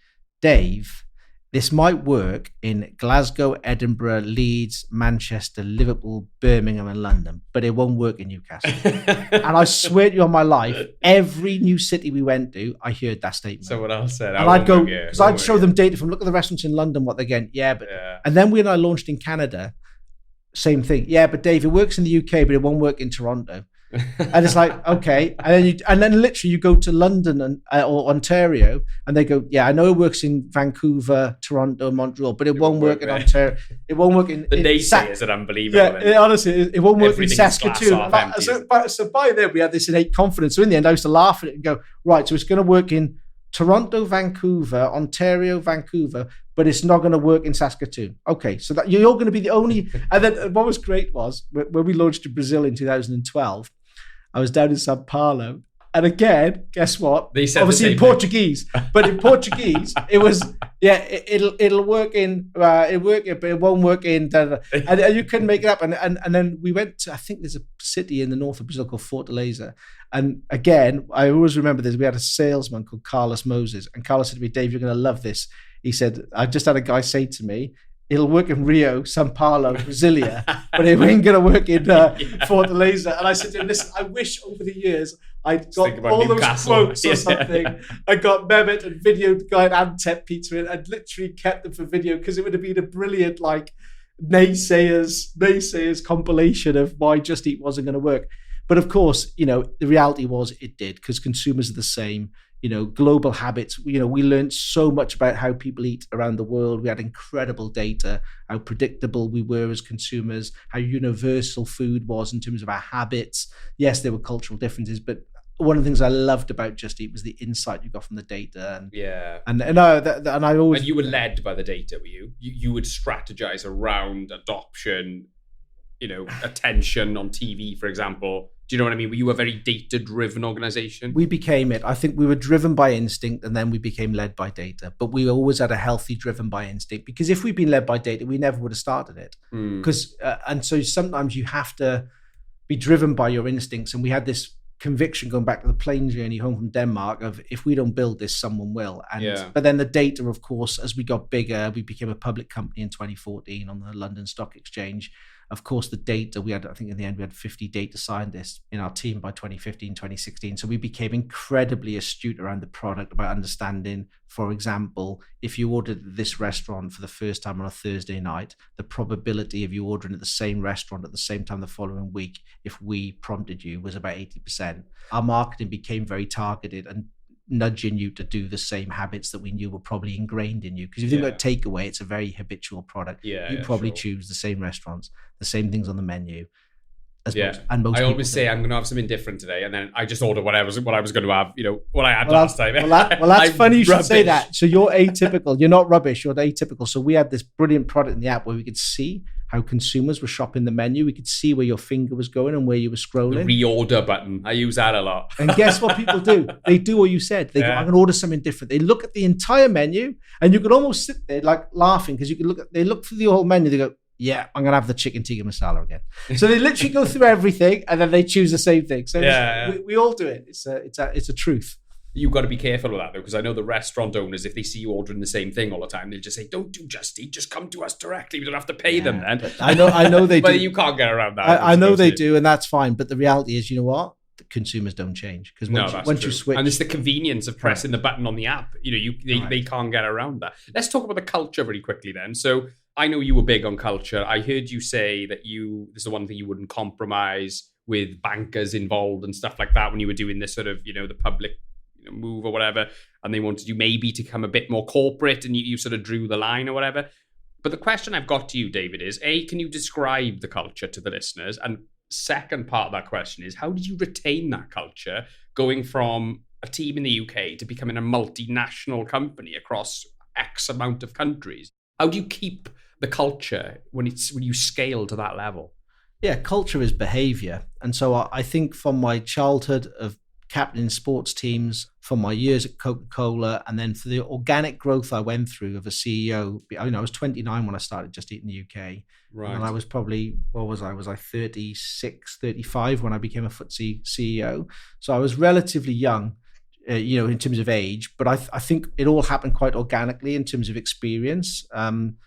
Dave, this might work in Glasgow, Edinburgh, Leeds, Manchester, Liverpool, Birmingham, and London, but it won't work in Newcastle. And I swear to you on my life, every new city we went to, I heard that statement. Someone else said, and I'd go, because I'd show them data from, look at the restaurants in London, what they're getting. Yeah, but and then when I launched in Canada, same thing. Yeah, but Dave, it works in the UK, but it won't work in Toronto. And it's like, okay, and then literally you go to London or Ontario, and they go, yeah, I know it works in Vancouver, Toronto, Montreal, but it won't work in Ontario. It won't work in the naysayers are unbelievable. Yeah, honestly, it won't work in Saskatoon. So by then we had this innate confidence. So in the end, I used to laugh at it and go, right, so it's going to work in Toronto, Vancouver, Ontario, Vancouver, but it's not going to work in Saskatoon. Okay, so that you're going to be the only. And then what was great was when we launched in Brazil in 2012. I was down in Sao Paulo, and again, guess what? They said obviously in Portuguese, but in Portuguese, it was it'll work in but it won't work in. And you couldn't make it up. And then we went to, I think there's a city in the north of Brazil called Fortaleza, and again, I always remember this. We had a salesman called Carlos Moses, and Carlos said to me, "Dave, you're going to love this." He said, "I just had a guy say to me, it'll work in Rio, Sao Paulo, Brasilia, but it ain't going to work in Fortaleza." And I said to him, listen, I wish over the years I'd got all Newcastle. Those quotes or something. I got Mehmet and videoed the guy at Antep Pizza, and I'd literally kept them for video because it would have been a brilliant, like, naysayers compilation of why Just Eat wasn't going to work. But of course, the reality was it did, because consumers are the same. Global habits, we learned so much about how people eat around the world. We had incredible data, how predictable we were as consumers, how universal food was in terms of our habits. Yes, there were cultural differences, but one of the things I loved about Just Eat was the insight you got from the data. And I always. And you were led by the data, were you? You would strategize around adoption, attention on TV, for example. Do you know what I mean? Were you a very data-driven organization? We became it. I think we were driven by instinct, and then we became led by data. But we always had a healthy driven by instinct, because if we'd been led by data, we never would have started it. And so sometimes you have to be driven by your instincts. And we had this conviction going back to the plane journey home from Denmark of, if we don't build this, someone will. But then the data, of course, as we got bigger, we became a public company in 2014 on the London Stock Exchange. Of course, the data, we had, I think in the end, we had 50 data scientists in our team by 2015, 2016. So we became incredibly astute around the product, about understanding, for example, if you ordered this restaurant for the first time on a Thursday night, the probability of you ordering at the same restaurant at the same time the following week, if we prompted you, was about 80%. Our marketing became very targeted, and nudging you to do the same habits that we knew were probably ingrained in you. Because if you think about takeaway, it's a very habitual product. You probably choose the same restaurants, the same things on the menu. Most I always say I'm going to have something different today, and then I just order what I was going to have. What I had last time. That's funny you should say that. So you're atypical. You're not rubbish. You're atypical. So we had this brilliant product in the app where we could see how consumers were shopping the menu. We could see where your finger was going and where you were scrolling. The reorder button. I use that a lot. And guess what people do? They do what you said. They go, I'm going to order something different. They look at the entire menu, and you could almost sit there like laughing because you could they look through the whole menu. They go, yeah, I'm going to have the chicken tikka masala again. So they literally go through everything and then they choose the same thing. So we all do it. It's a truth. You've got to be careful with that, though, because I know the restaurant owners, if they see you ordering the same thing all the time, they'll just say, don't do Just Eat, just come to us directly. We don't have to pay them then. I know they do. But you can't get around that. I know they do, and that's fine. But the reality is, you know what? The consumers don't change. Because once you switch... And it's the convenience of pressing the button on the app. They can't get around that. Let's talk about the culture very quickly then. So I know you were big on culture. I heard you say that this is the one thing you wouldn't compromise with bankers involved and stuff like that when you were doing this sort of, the public move or whatever, and they wanted you maybe to come a bit more corporate, and you sort of drew the line or whatever. But the question I've got to you, David, is can you describe the culture to the listeners? And second part of that question is, how did you retain that culture going from a team in the UK to becoming a multinational company across X amount of countries? How do you keep the culture when you scale to that level? Yeah, culture is behavior. And so I think from my childhood of captaining sports teams, from my years at Coca-Cola, and then for the organic growth I went through of a CEO. I was 29 when I started Just Eat in the UK. Right. And I was probably, was I 36, 35 when I became a FTSE CEO. So I was relatively young, in terms of age, but I think it all happened quite organically in terms of experience,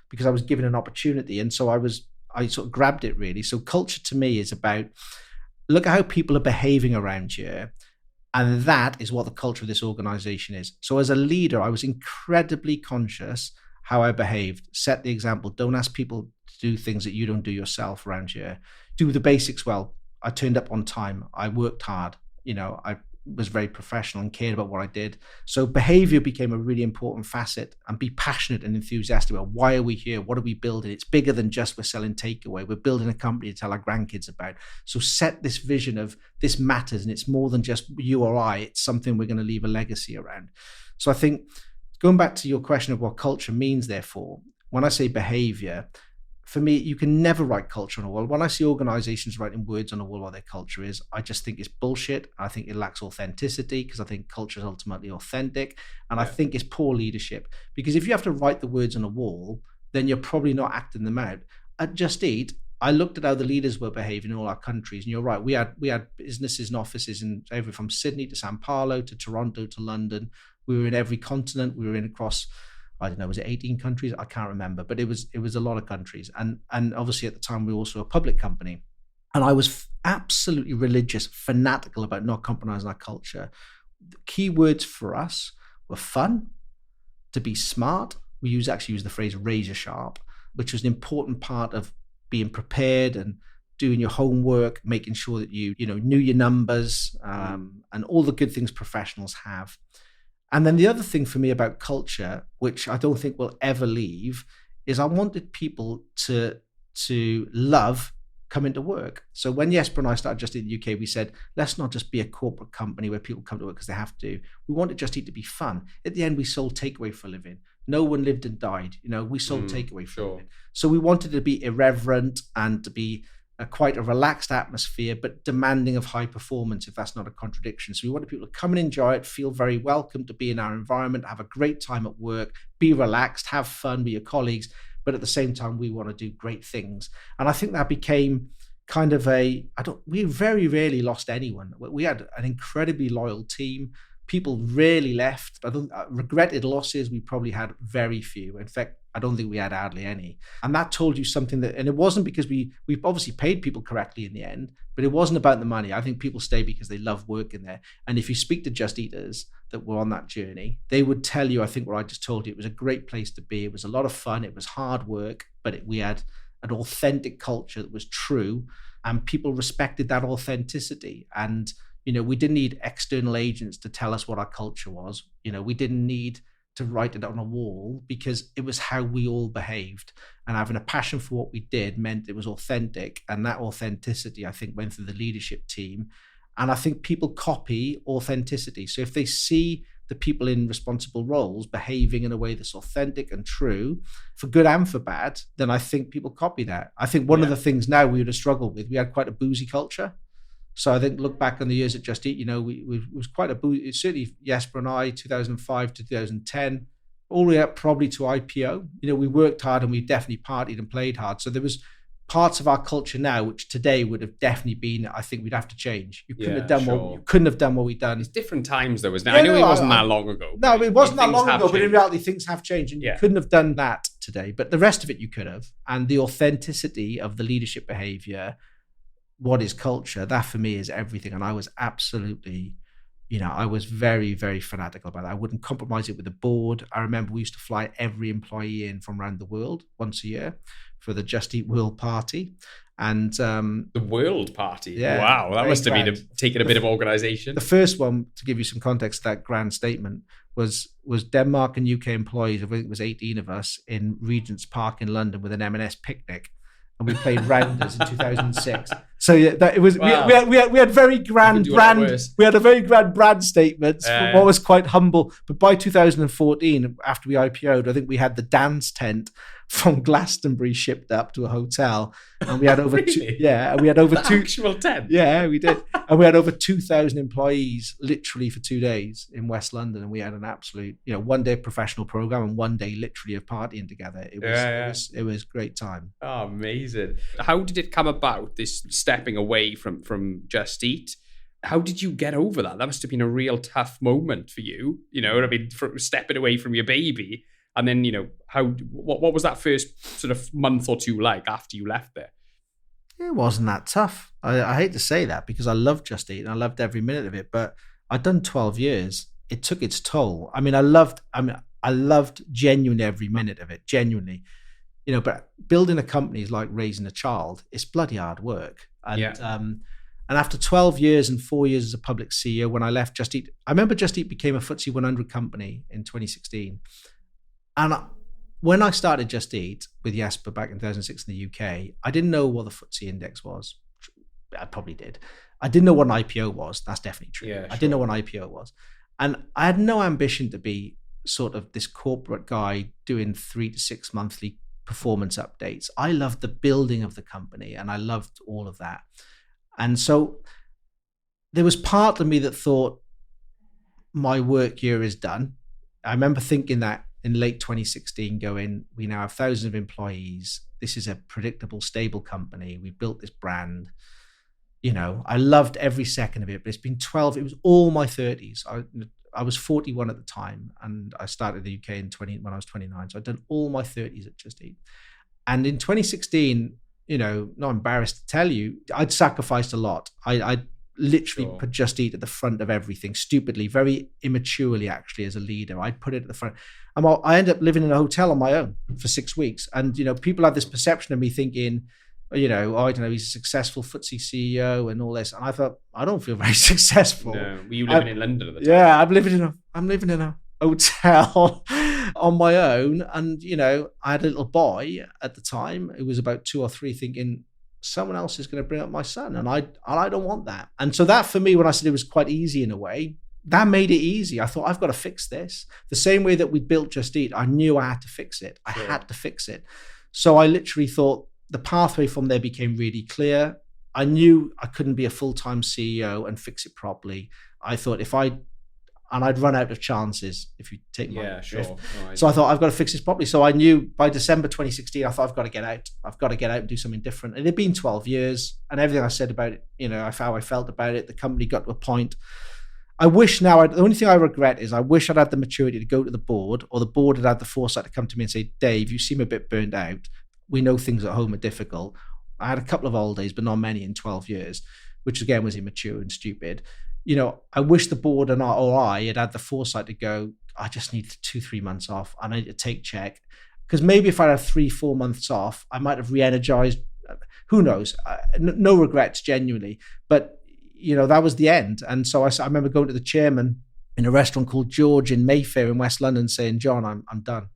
because I was given an opportunity. And so I sort of grabbed it really. So culture to me is about, look at how people are behaving around you. And that is what the culture of this organization is. So as a leader, I was incredibly conscious how I behaved, set the example. Don't ask people to do things that you don't do yourself around here. Do the basics well. I turned up on time. I worked hard. I was very professional and cared about what I did. So behavior became a really important facet, and be passionate and enthusiastic about why are we here? What are we building? It's bigger than just we're selling takeaway. We're building a company to tell our grandkids about. So set this vision of this matters, and it's more than just you or I. It's something we're going to leave a legacy around. So I think going back to your question of what culture means, therefore, when I say behavior, for me, you can never write culture on a wall. When I see organizations writing words on a wall what their culture is, I just think it's bullshit. I think it lacks authenticity, because I think culture is ultimately authentic. And I think it's poor leadership, because if you have to write the words on a wall, then you're probably not acting them out. At Just Eat, I looked at how the leaders were behaving in all our countries. And you're right, we had businesses and offices in everywhere from Sydney to Sao Paulo to Toronto to London. We were in every continent. We were in across, I don't know, was it 18 countries? I can't remember, but it was a lot of countries. And obviously at the time we were also a public company. And I was absolutely religious, fanatical about not compromising our culture. The key words for us were fun, to be smart. We actually use the phrase razor sharp, which was an important part of being prepared and doing your homework, making sure that you knew your numbers, and all the good things professionals have. And then the other thing for me about culture, which I don't think will ever leave, is I wanted people to love coming to work. So when Jesper and I started Just Eat in the UK, we said, let's not just be a corporate company where people come to work because they have to. We wanted Just Eat to be fun. At the end, we sold takeaway for a living. No one lived and died. We sold takeaway for a living. So we wanted to be irreverent and to be quite a relaxed atmosphere, but demanding of high performance, if that's not a contradiction. So we wanted people to come and enjoy it, feel very welcome to be in our environment, have a great time at work, be relaxed, have fun with your colleagues, but at the same time, we want to do great things. And I think that became kind of we very rarely lost anyone. We had an incredibly loyal team. People rarely left. Regretted losses, we probably had very few. In fact, I don't think we had hardly any. And that told you something and it wasn't because we obviously paid people correctly in the end, but it wasn't about the money. I think people stay because they love working there. And if you speak to Just Eaters that were on that journey, they would tell you, I think what I just told you, it was a great place to be. It was a lot of fun. It was hard work, but we had an authentic culture that was true, and people respected that authenticity. And We didn't need external agents to tell us what our culture was. We didn't need to write it on a wall, because it was how we all behaved. And having a passion for what we did meant it was authentic. And that authenticity, I think, went through the leadership team. And I think people copy authenticity. So if they see the people in responsible roles behaving in a way that's authentic and true, for good and for bad, then I think people copy that. I think one of the things now we would have struggled with, we had quite a boozy culture. So I think look back on the years at Just Eat, we was quite a boozy, certainly Jesper and I, 2005 to 2010, all the way up probably to IPO. We worked hard and we definitely partied and played hard. So there was parts of our culture now, which today would have definitely been, I think we'd have to change. You couldn't have done what we've done. It's different times though, isn't it? I know it wasn't that long ago. No, it wasn't that long ago, but in reality, things have changed, and you couldn't have done that today. But the rest of it you could have. And the authenticity of the leadership behavior, what is culture, that for me is everything. And I was absolutely, I was very, very fanatical about that. I wouldn't compromise it with the board. I remember we used to fly every employee in from around the world once a year for the Just Eat World Party. And the World Party? Wow, that must have been taken a bit of organization. The first one, to give you some context to that grand statement, was Denmark and UK employees, I think it was 18 of us, in Regent's Park in London with an M&S picnic. And we played rounders in 2006. So it was. Wow. We had very grand brand. We had a very grand brand statement. What was quite humble. But by 2014, after we IPO'd, I think we had the dance tent from Glastonbury shipped up to a hotel, and we had over really? we had over two actual tent. Yeah, we did, and we had over 2,000 employees literally for 2 days in West London, and we had an absolute, one day professional program and one day literally of partying together. It was a great time. Oh, amazing! How did it come about, this stepping away from Just Eat? How did you get over that? That must have been a real tough moment for you. Stepping away from your baby. And then, what was that first sort of month or two like after you left there? It wasn't that tough. I hate to say that, because I loved Just Eat and I loved every minute of it, but I'd done 12 years. It took its toll. I loved genuinely every minute of it, genuinely. But building a company is like raising a child. It's bloody hard work. And after 12 years and 4 years as a public CEO, when I left Just Eat, I remember Just Eat became a FTSE 100 company in 2016. And when I started Just Eat with Jesper back in 2006 in the UK, I didn't know what the FTSE index was. I probably did. I didn't know what an IPO was. That's definitely true. Yeah, sure. I didn't know what an IPO was. And I had no ambition to be sort of this corporate guy doing 3 to 6 monthly performance updates. I loved the building of the company and I loved all of that. And so there was part of me that thought my work here is done. I remember thinking that in late 2016, going, we now have thousands of employees. This is a predictable, stable company. We built this brand. I loved every second of it, but it's been 12. It was all my 30s. I was 41 at the time, and I started the UK when I was 29. So I'd done all my 30s at Just Eat. And in 2016, not embarrassed to tell you, I'd sacrificed a lot. I literally put Just Eat at the front of everything, stupidly, very immaturely, actually, as a leader. I'd put it at the front. I ended up living in a hotel on my own for 6 weeks. And, people had this perception of me thinking, I don't know, he's a successful FTSE CEO and all this. And I thought, I don't feel very successful. No. Were you living in London at the time? Yeah, I'm living in a hotel on my own. And, I had a little boy at the time who was about 2 or 3, thinking, someone else is going to bring up my son, and I don't want that. And so that, for me, when I said it was quite easy in a way, that made it easy. I thought, I've got to fix this. The same way that we built Just Eat, I knew I had to fix it. I had to fix it. So I literally thought the pathway from there became really clear. I knew I couldn't be a full-time CEO and fix it properly. I thought I'd run out of chances if you take my drift. No, so I thought, I've got to fix this properly. So I knew by December 2016, I thought, I've got to get out. I've got to get out and do something different. And it had been 12 years, and everything I said about it, how I felt about it, the company got to a point. I wish now, the only thing I regret is I wish I'd had the maturity to go to the board, or the board had the foresight to come to me and say, Dave, you seem a bit burned out. We know things at home are difficult. I had a couple of holidays, but not many in 12 years, which again was immature and stupid. I wish the board or I had the foresight to go, I just need 2-3 months off. I need to take check. Because maybe if I had 3-4 months off, I might have re-energized. Who knows? No regrets, genuinely. But, that was the end. And so I remember going to the chairman in a restaurant called George in Mayfair in West London saying, John, I'm done.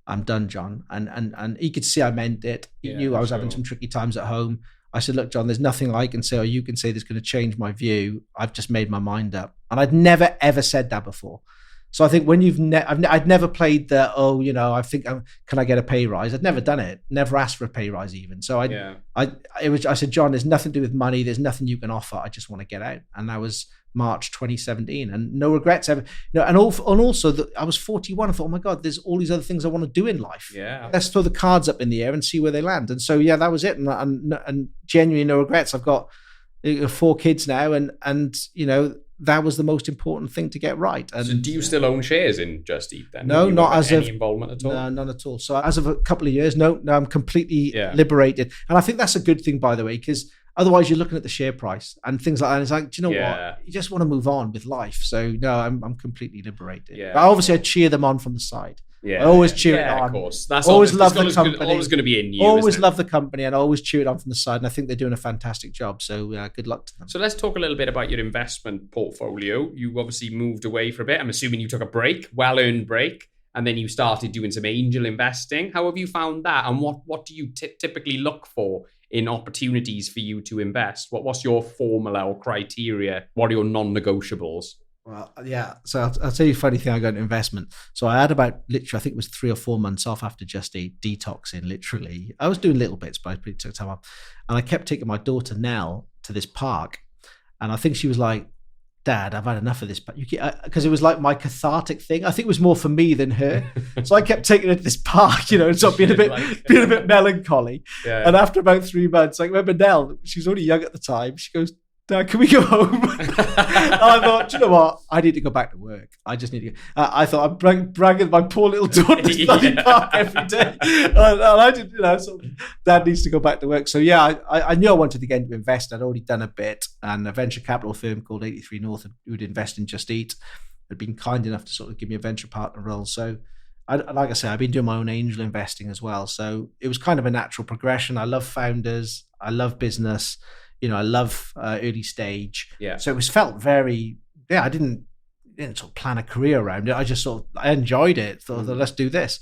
I'm done, John. And he could see I meant it. He knew I was having some tricky times at home. I said, look, John, there's nothing I can say or you can say that's going to change my view. I've just made my mind up. And I'd never, ever said that before. So I think when I'd never played the, I think, can I get a pay rise? I'd never done it. Never asked for a pay rise even. So I said, John, there's nothing to do with money. There's nothing you can offer. I just want to get out. And that was March 2017, and no regrets ever. And also I was 41. I thought, oh my God, there's all these other things I want to do in life. Yeah, let's throw the cards up in the air and see where they land. And so that was it. And genuinely no regrets. I've got 4 kids now, and that was the most important thing to get right. And so do you still own shares in Just Eat then? No, not as of any involvement at all. No, none at all. So as of a couple of years, no, I'm completely liberated. And I think that's a good thing, by the way, because otherwise you're looking at the share price and things like that. And it's like, do you know what? You just want to move on with life. So no, I'm completely liberated. Yeah. But obviously I cheer them on from the side. Yeah, I always cheer it on. Of course. That's always love the company. Always going to be in you. Always love the company, and I always cheer it on from the side. And I think they're doing a fantastic job. So good luck to them. So let's talk a little bit about your investment portfolio. You obviously moved away for a bit. I'm assuming you took a break, well-earned break, and then you started doing some angel investing. How have you found that? And what do you typically look for in opportunities for you to invest? What's your formula or criteria? What are your non-negotiables? Well, yeah. So I'll tell you a funny thing. I got into investment. So I had about literally, I think it was 3 or 4 months off after Just Eat, detoxing literally. I was doing little bits, but I pretty took time off. And I kept taking my daughter Nell to this park. And I think she was like, Dad, I've had enough of this. Because it was like my cathartic thing. I think it was more for me than her. So I kept taking her to this park, and sort of being a bit melancholy. Yeah. And after about 3 months, I remember Nell, she was only young at the time. She goes, Dad, can we go home? And I thought, do you know what? I need to go back to work. I just need to go. I thought I'm bragging my poor little daughter to study park every day. And I did, so Dad needs to go back to work. So yeah, I knew I wanted to get into invest. I'd already done a bit, and a venture capital firm called 83 North, who would invest in Just Eat, had been kind enough to sort of give me a venture partner role. So like I said, I've been doing my own angel investing as well. So it was kind of a natural progression. I love founders. I love business. I love early stage. Yeah. So it was felt very, I didn't sort of plan a career around it. I just I enjoyed it. Thought, let's do this.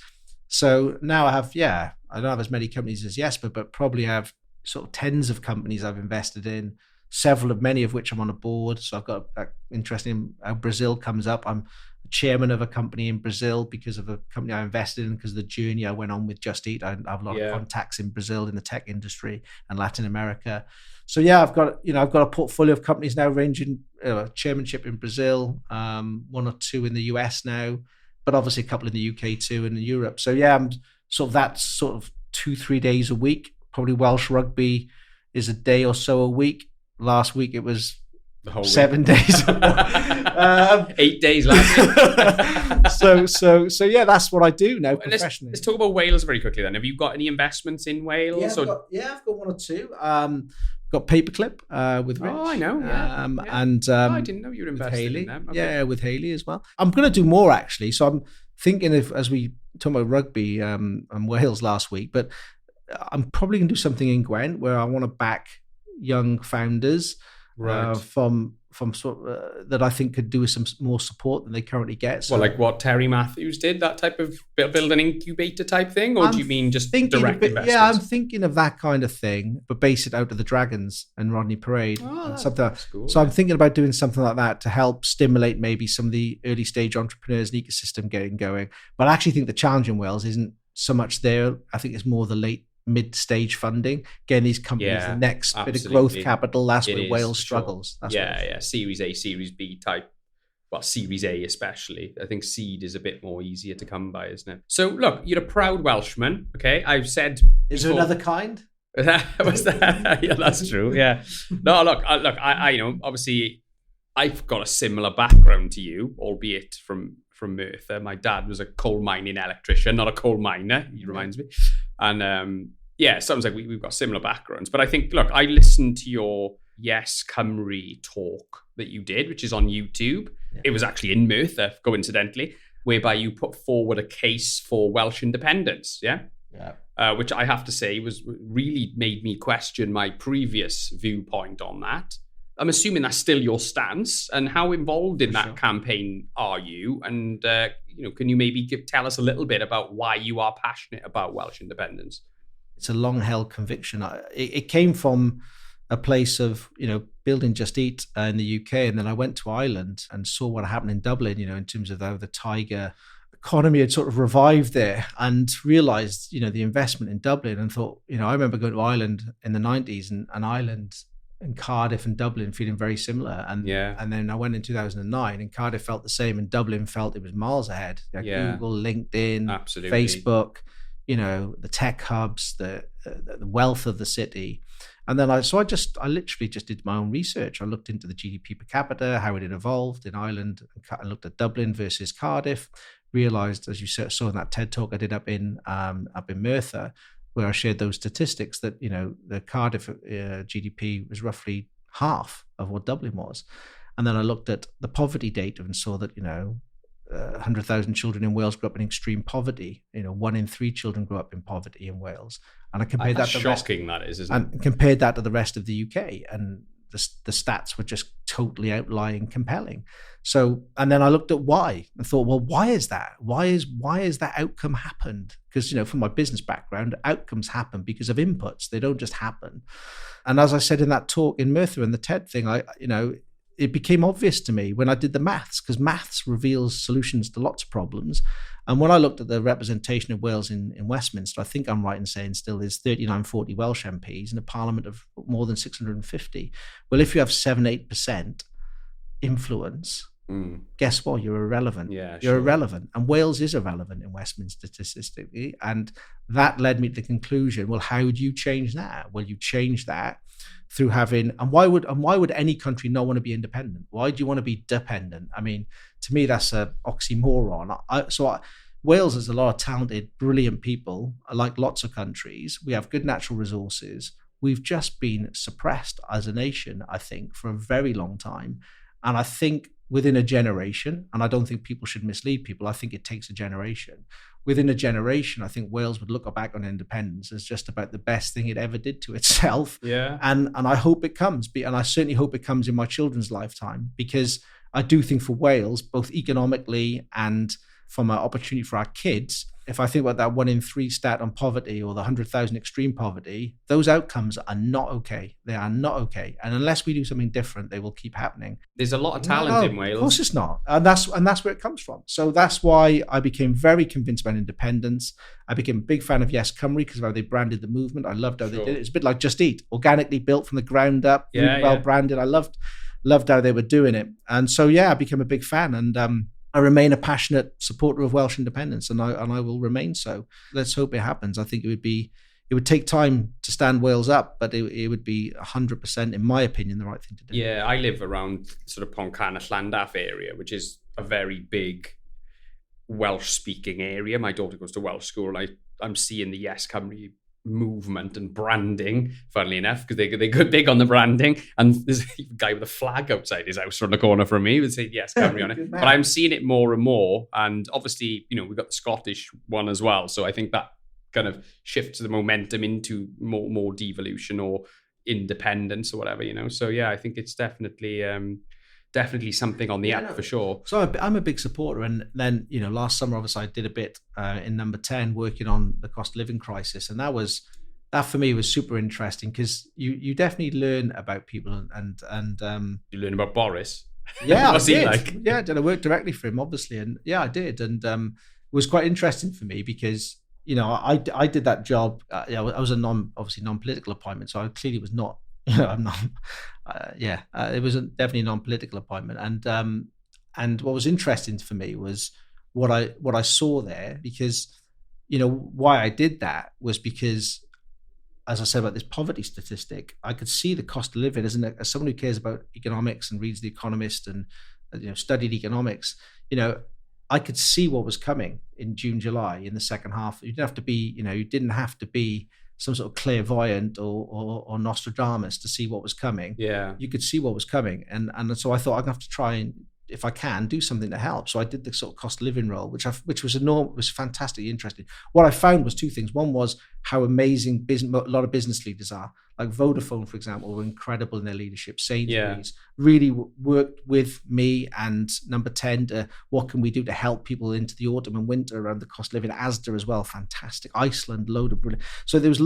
So now I have, I don't have as many companies as Jesper, but probably have sort of tens of companies I've invested in, many of which I'm on a board. So I've got interesting how Brazil comes up. I'm chairman of a company in Brazil because of a company I invested in, because of the journey I went on with Just Eat. I have a lot of contacts in Brazil in the tech industry and Latin America. So I've got a portfolio of companies now ranging chairmanship in Brazil, 1 or 2 in the US now, but obviously a couple in the UK too, and in Europe. So I'm that's 2-3 days a week. Probably Welsh rugby is a day or so a week. Last week it was the whole 7 days. 8 days last week. So that's what I do now professionally. Let's talk about Wales very quickly then. Have you got any investments in Wales? I've got 1 or 2. Got Paperclip with Rich. Oh, I know. And I didn't know you were invested in them. Okay. Yeah, with Haley as well. I'm going to do more actually. So I'm thinking as we talked about rugby and Wales last week, but I'm probably going to do something in Gwent where I want to back young founders from that I think could do with some more support than they currently get. So, like what Terry Matthews did, that type of build an incubator type thing, or do you mean just direct investments? Yeah, I'm thinking of that kind of thing, but base it out of the Dragons and Rodney Parade. That's cool. So I'm thinking about doing something like that to help stimulate maybe some of the early stage entrepreneurs and ecosystem getting going. But I actually think the challenge in Wales isn't so much there. I think it's more the mid-stage funding, getting these companies the next bit of growth capital. That's where Wales struggles. Sure. Series A, Series B type. Well, Series A especially. I think seed is a bit more easier to come by, isn't it? So look, you're a proud Welshman. Okay, I've said. Is there another kind? Was that? Yeah, that's true. Yeah. No, look. I obviously, I've got a similar background to you, albeit from Merthyr. My dad was a coal mining electrician, not a coal miner. He reminds me, and it sounds like we've got similar backgrounds. But I think, look, I listened to your Yes Cymru talk that you did, which is on YouTube. Yeah. It was actually in Merthyr, coincidentally, whereby you put forward a case for Welsh independence. Yeah. Which I have to say really made me question my previous viewpoint on that. I'm assuming that's still your stance. And how involved in For that sure. campaign are you? And can you maybe tell us a little bit about why you are passionate about Welsh independence? It's a long-held conviction. It came from a place of, building Just Eat in the UK. And then I went to Ireland and saw what happened in Dublin, in terms of how the Tiger economy had sort of revived there, and realized, the investment in Dublin, and thought, I remember going to Ireland in the 90s, and Ireland and Cardiff and Dublin feeling very similar. And then I went in 2009 and Cardiff felt the same, and Dublin felt it was miles ahead. Google, LinkedIn, absolutely. Facebook, the tech hubs, the wealth of the city. And then I literally just did my own research. I looked into the GDP per capita, how it had evolved in Ireland. I looked at Dublin versus Cardiff, realized, as you saw in that TED talk I did up in Merthyr, where I shared those statistics, that, the Cardiff GDP was roughly half of what Dublin was. And then I looked at the poverty data and saw that, 100,000 children in Wales grew up in extreme poverty. 1 in 3 children grew up in poverty in Wales. And I compared That's that to shocking, that is, isn't it? And compared that to the rest of the UK, and the stats were just totally outlying compelling. So, and then I looked at why and thought, well, why is that? Why is that outcome happened? Because, from my business background, outcomes happen because of inputs. They don't just happen. And as I said in that talk in Merthyr and the TED thing, it became obvious to me when I did the maths, because maths reveals solutions to lots of problems. And when I looked at the representation of Wales in Westminster, I think I'm right in saying still there's 39-40 Welsh MPs in a parliament of more than 650. Well, if you have 7-8% influence, guess what? You're irrelevant. You're irrelevant. And Wales is irrelevant in Westminster statistically. And that led me to the conclusion, well, how do you change that? Well, you change that through having, and why would any country not want to be independent? Why do you want to be dependent? I mean, to me, that's an oxymoron. Wales has a lot of talented, brilliant people, like lots of countries. We have good natural resources. We've just been suppressed as a nation, I think, for a very long time. And I think within a generation, and I don't think people should mislead people, I think it takes a generation. Within a generation, I think Wales would look back on independence as just about the best thing it ever did to itself. Yeah. And I hope it comes, and I certainly hope it comes in my children's lifetime, because I do think for Wales, both economically and from an opportunity for our kids, if I think about that 1 in 3 stat on poverty, or the 100,000 extreme poverty, those outcomes are not okay. They are not okay. And unless we do something different, they will keep happening. There's a lot of talent in Wales. Of course it's not. And that's where it comes from. So that's why I became very convinced about independence. I became a big fan of Yes Cymru because of how they branded the movement. I loved how they did it. It's a bit like Just Eat, organically built from the ground up, really well branded. I loved how they were doing it. And so, I became a big fan. And I remain a passionate supporter of Welsh independence, and I will remain so. Let's hope it happens. I think it would take time to stand Wales up, but it would be 100%, in my opinion, the right thing to do. Yeah, I live around sort of Pontcanna Llandaf area, which is a very big Welsh-speaking area. My daughter goes to Welsh school, and I'm seeing the Yes Cymru movement and branding, funnily enough, because they go big on the branding. And there's a guy with a flag outside his house from the corner from me would say Yes Cymru on it. But I'm seeing it more and more. And obviously, we've got the Scottish one as well. So I think that kind of shifts the momentum into more devolution or independence or whatever, So I think it's definitely something on the app for sure. So I'm a big supporter. And then, last summer, obviously, I did a bit in Number 10 working on the cost of living crisis. And that for me was super interesting, because you definitely learn about people and you learn about Boris. Yeah, What's he like? Yeah, I worked directly for him, obviously. And I did. And it was quite interesting for me because, I did that job. I was a non-political appointment. So I clearly was not, I'm not. It was definitely a non-political appointment, and what was interesting for me was what I saw there, because why I did that was because, as I said about this poverty statistic, I could see the cost of living as someone who cares about economics and reads The Economist and studied economics. I could see what was coming in June, July in the second half. You didn't have to be some sort of clairvoyant or Nostradamus to see what was coming. Yeah, you could see what was coming, and so I thought I'm gonna have to try and, if I can, do something to help. So I did the sort of cost of living role, which was fantastically interesting. What I found was 2 things. One was how amazing a lot of business leaders are. Like Vodafone, for example, were incredible in their leadership. Sainsbury's really worked with me and Number 10 to what can we do to help people into the autumn and winter around the cost of living. Asda as well, fantastic. Iceland, load of brilliant. So there was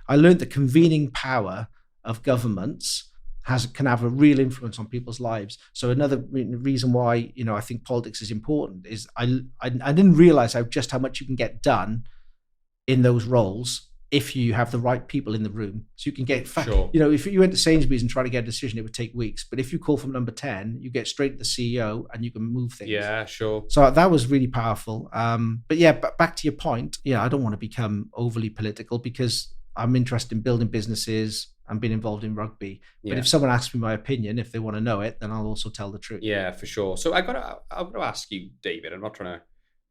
I learned the convening power of governments can have a real influence on people's lives. So another reason why I think politics is important is I didn't realize how much you can get done in those roles if you have the right people in the room. So you can get sure. If you went to Sainsbury's and try to get a decision, it would take weeks. But if you call from Number 10, you get straight to the CEO and you can move things. Yeah, sure. So that was really powerful. But back to your point, I don't want to become overly political because I'm interested in building businesses and being involved in rugby. But if someone asks me my opinion, if they want to know it, then I'll also tell the truth. Yeah, for sure. So I'm going to ask you, David, I'm not trying to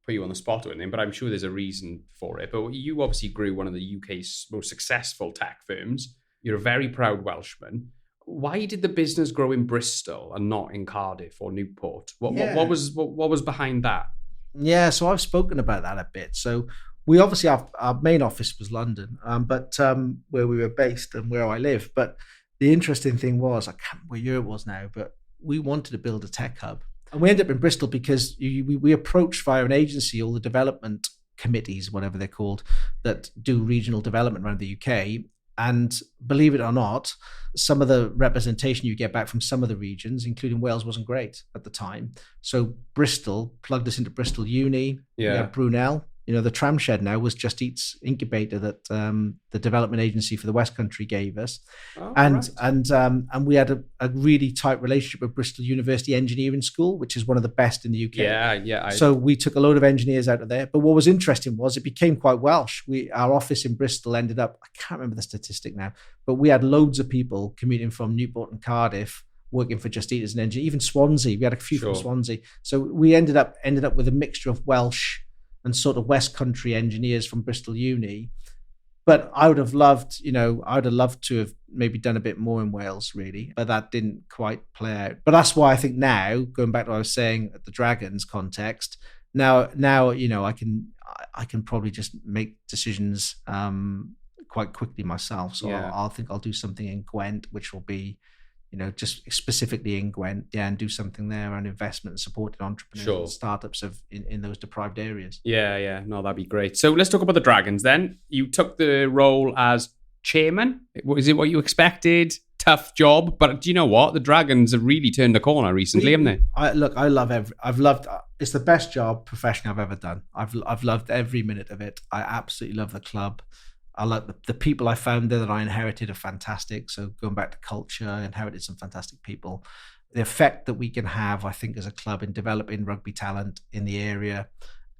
put you on the spot or anything, but I'm sure there's a reason for it. But you obviously grew one of the UK's most successful tech firms. You're a very proud Welshman. Why did the business grow in Bristol and not in Cardiff or Newport? What was behind that? Yeah, so I've spoken about that a bit. So we obviously our main office was London, but where we were based and where I live. But the interesting thing was, I can't remember what year it was now, but we wanted to build a tech hub. And we ended up in Bristol because we approached via an agency all the development committees, whatever they're called, that do regional development around the UK. And believe it or not, some of the representation you get back from some of the regions, including Wales, wasn't great at the time. So Bristol plugged us into Bristol Uni. Yeah. We had Brunel. The tram shed now was Just Eat's incubator that the development agency for the West Country gave us. Oh, and right. we had a really tight relationship with Bristol University Engineering School, which is one of the best in the UK. Yeah. So we took a load of engineers out of there. But what was interesting was it became quite Welsh. Our office in Bristol ended up, I can't remember the statistic now, but we had loads of people commuting from Newport and Cardiff working for Just Eat as an engineer. Even Swansea, we had a few from Swansea. So we ended up with a mixture of Welsh and sort of West Country engineers from Bristol Uni. But I would have loved to have maybe done a bit more in Wales, really, but that didn't quite play out. But that's why I think now, going back to what I was saying at the Dragons context, now I can probably just make decisions quite quickly myself. So I think I'll do something in Gwent, which will be just specifically in Gwent, and do something there around investment and supporting entrepreneurs and startups in those deprived areas. Yeah. No, that'd be great. So let's talk about the Dragons then. You took the role as chairman. Is it what you expected? Tough job, but do you know what? The Dragons have really turned a corner recently, haven't they? It's the best job professionally I've ever done. I've loved every minute of it. I absolutely love the club. I like the people I found there that I inherited are fantastic. So going back to culture, I inherited some fantastic people. The effect that we can have, I think, as a club in developing rugby talent in the area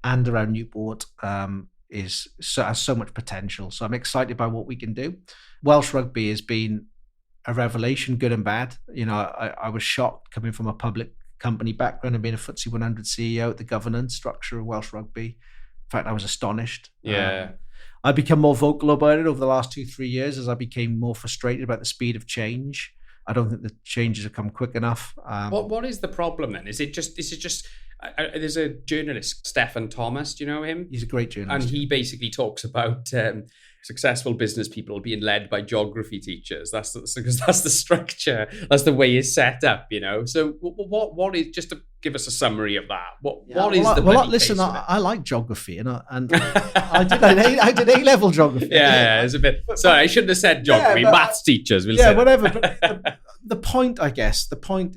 and around Newport has so much potential. So I'm excited by what we can do. Welsh rugby has been a revelation, good and bad. I was shocked coming from a public company background and being a FTSE 100 CEO at the governance structure of Welsh rugby. In fact, I was astonished. Yeah. I've become more vocal about it over the last 2-3 years as I became more frustrated about the speed of change. I don't think the changes have come quick enough. What is the problem then? Is it just there's a journalist, Stephen Thomas, do you know him? He's a great journalist. And he basically talks about successful business people being led by geography teachers. Because that's the structure. That's the way it's set up, So what is, just to give us a summary of that? Listen, I like geography and I did A-level geography. Yeah, it's a bit. Sorry, I shouldn't have said geography. Maths teachers will say. Yeah, whatever. But the point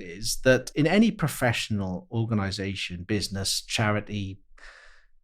is that in any professional organization, business, charity,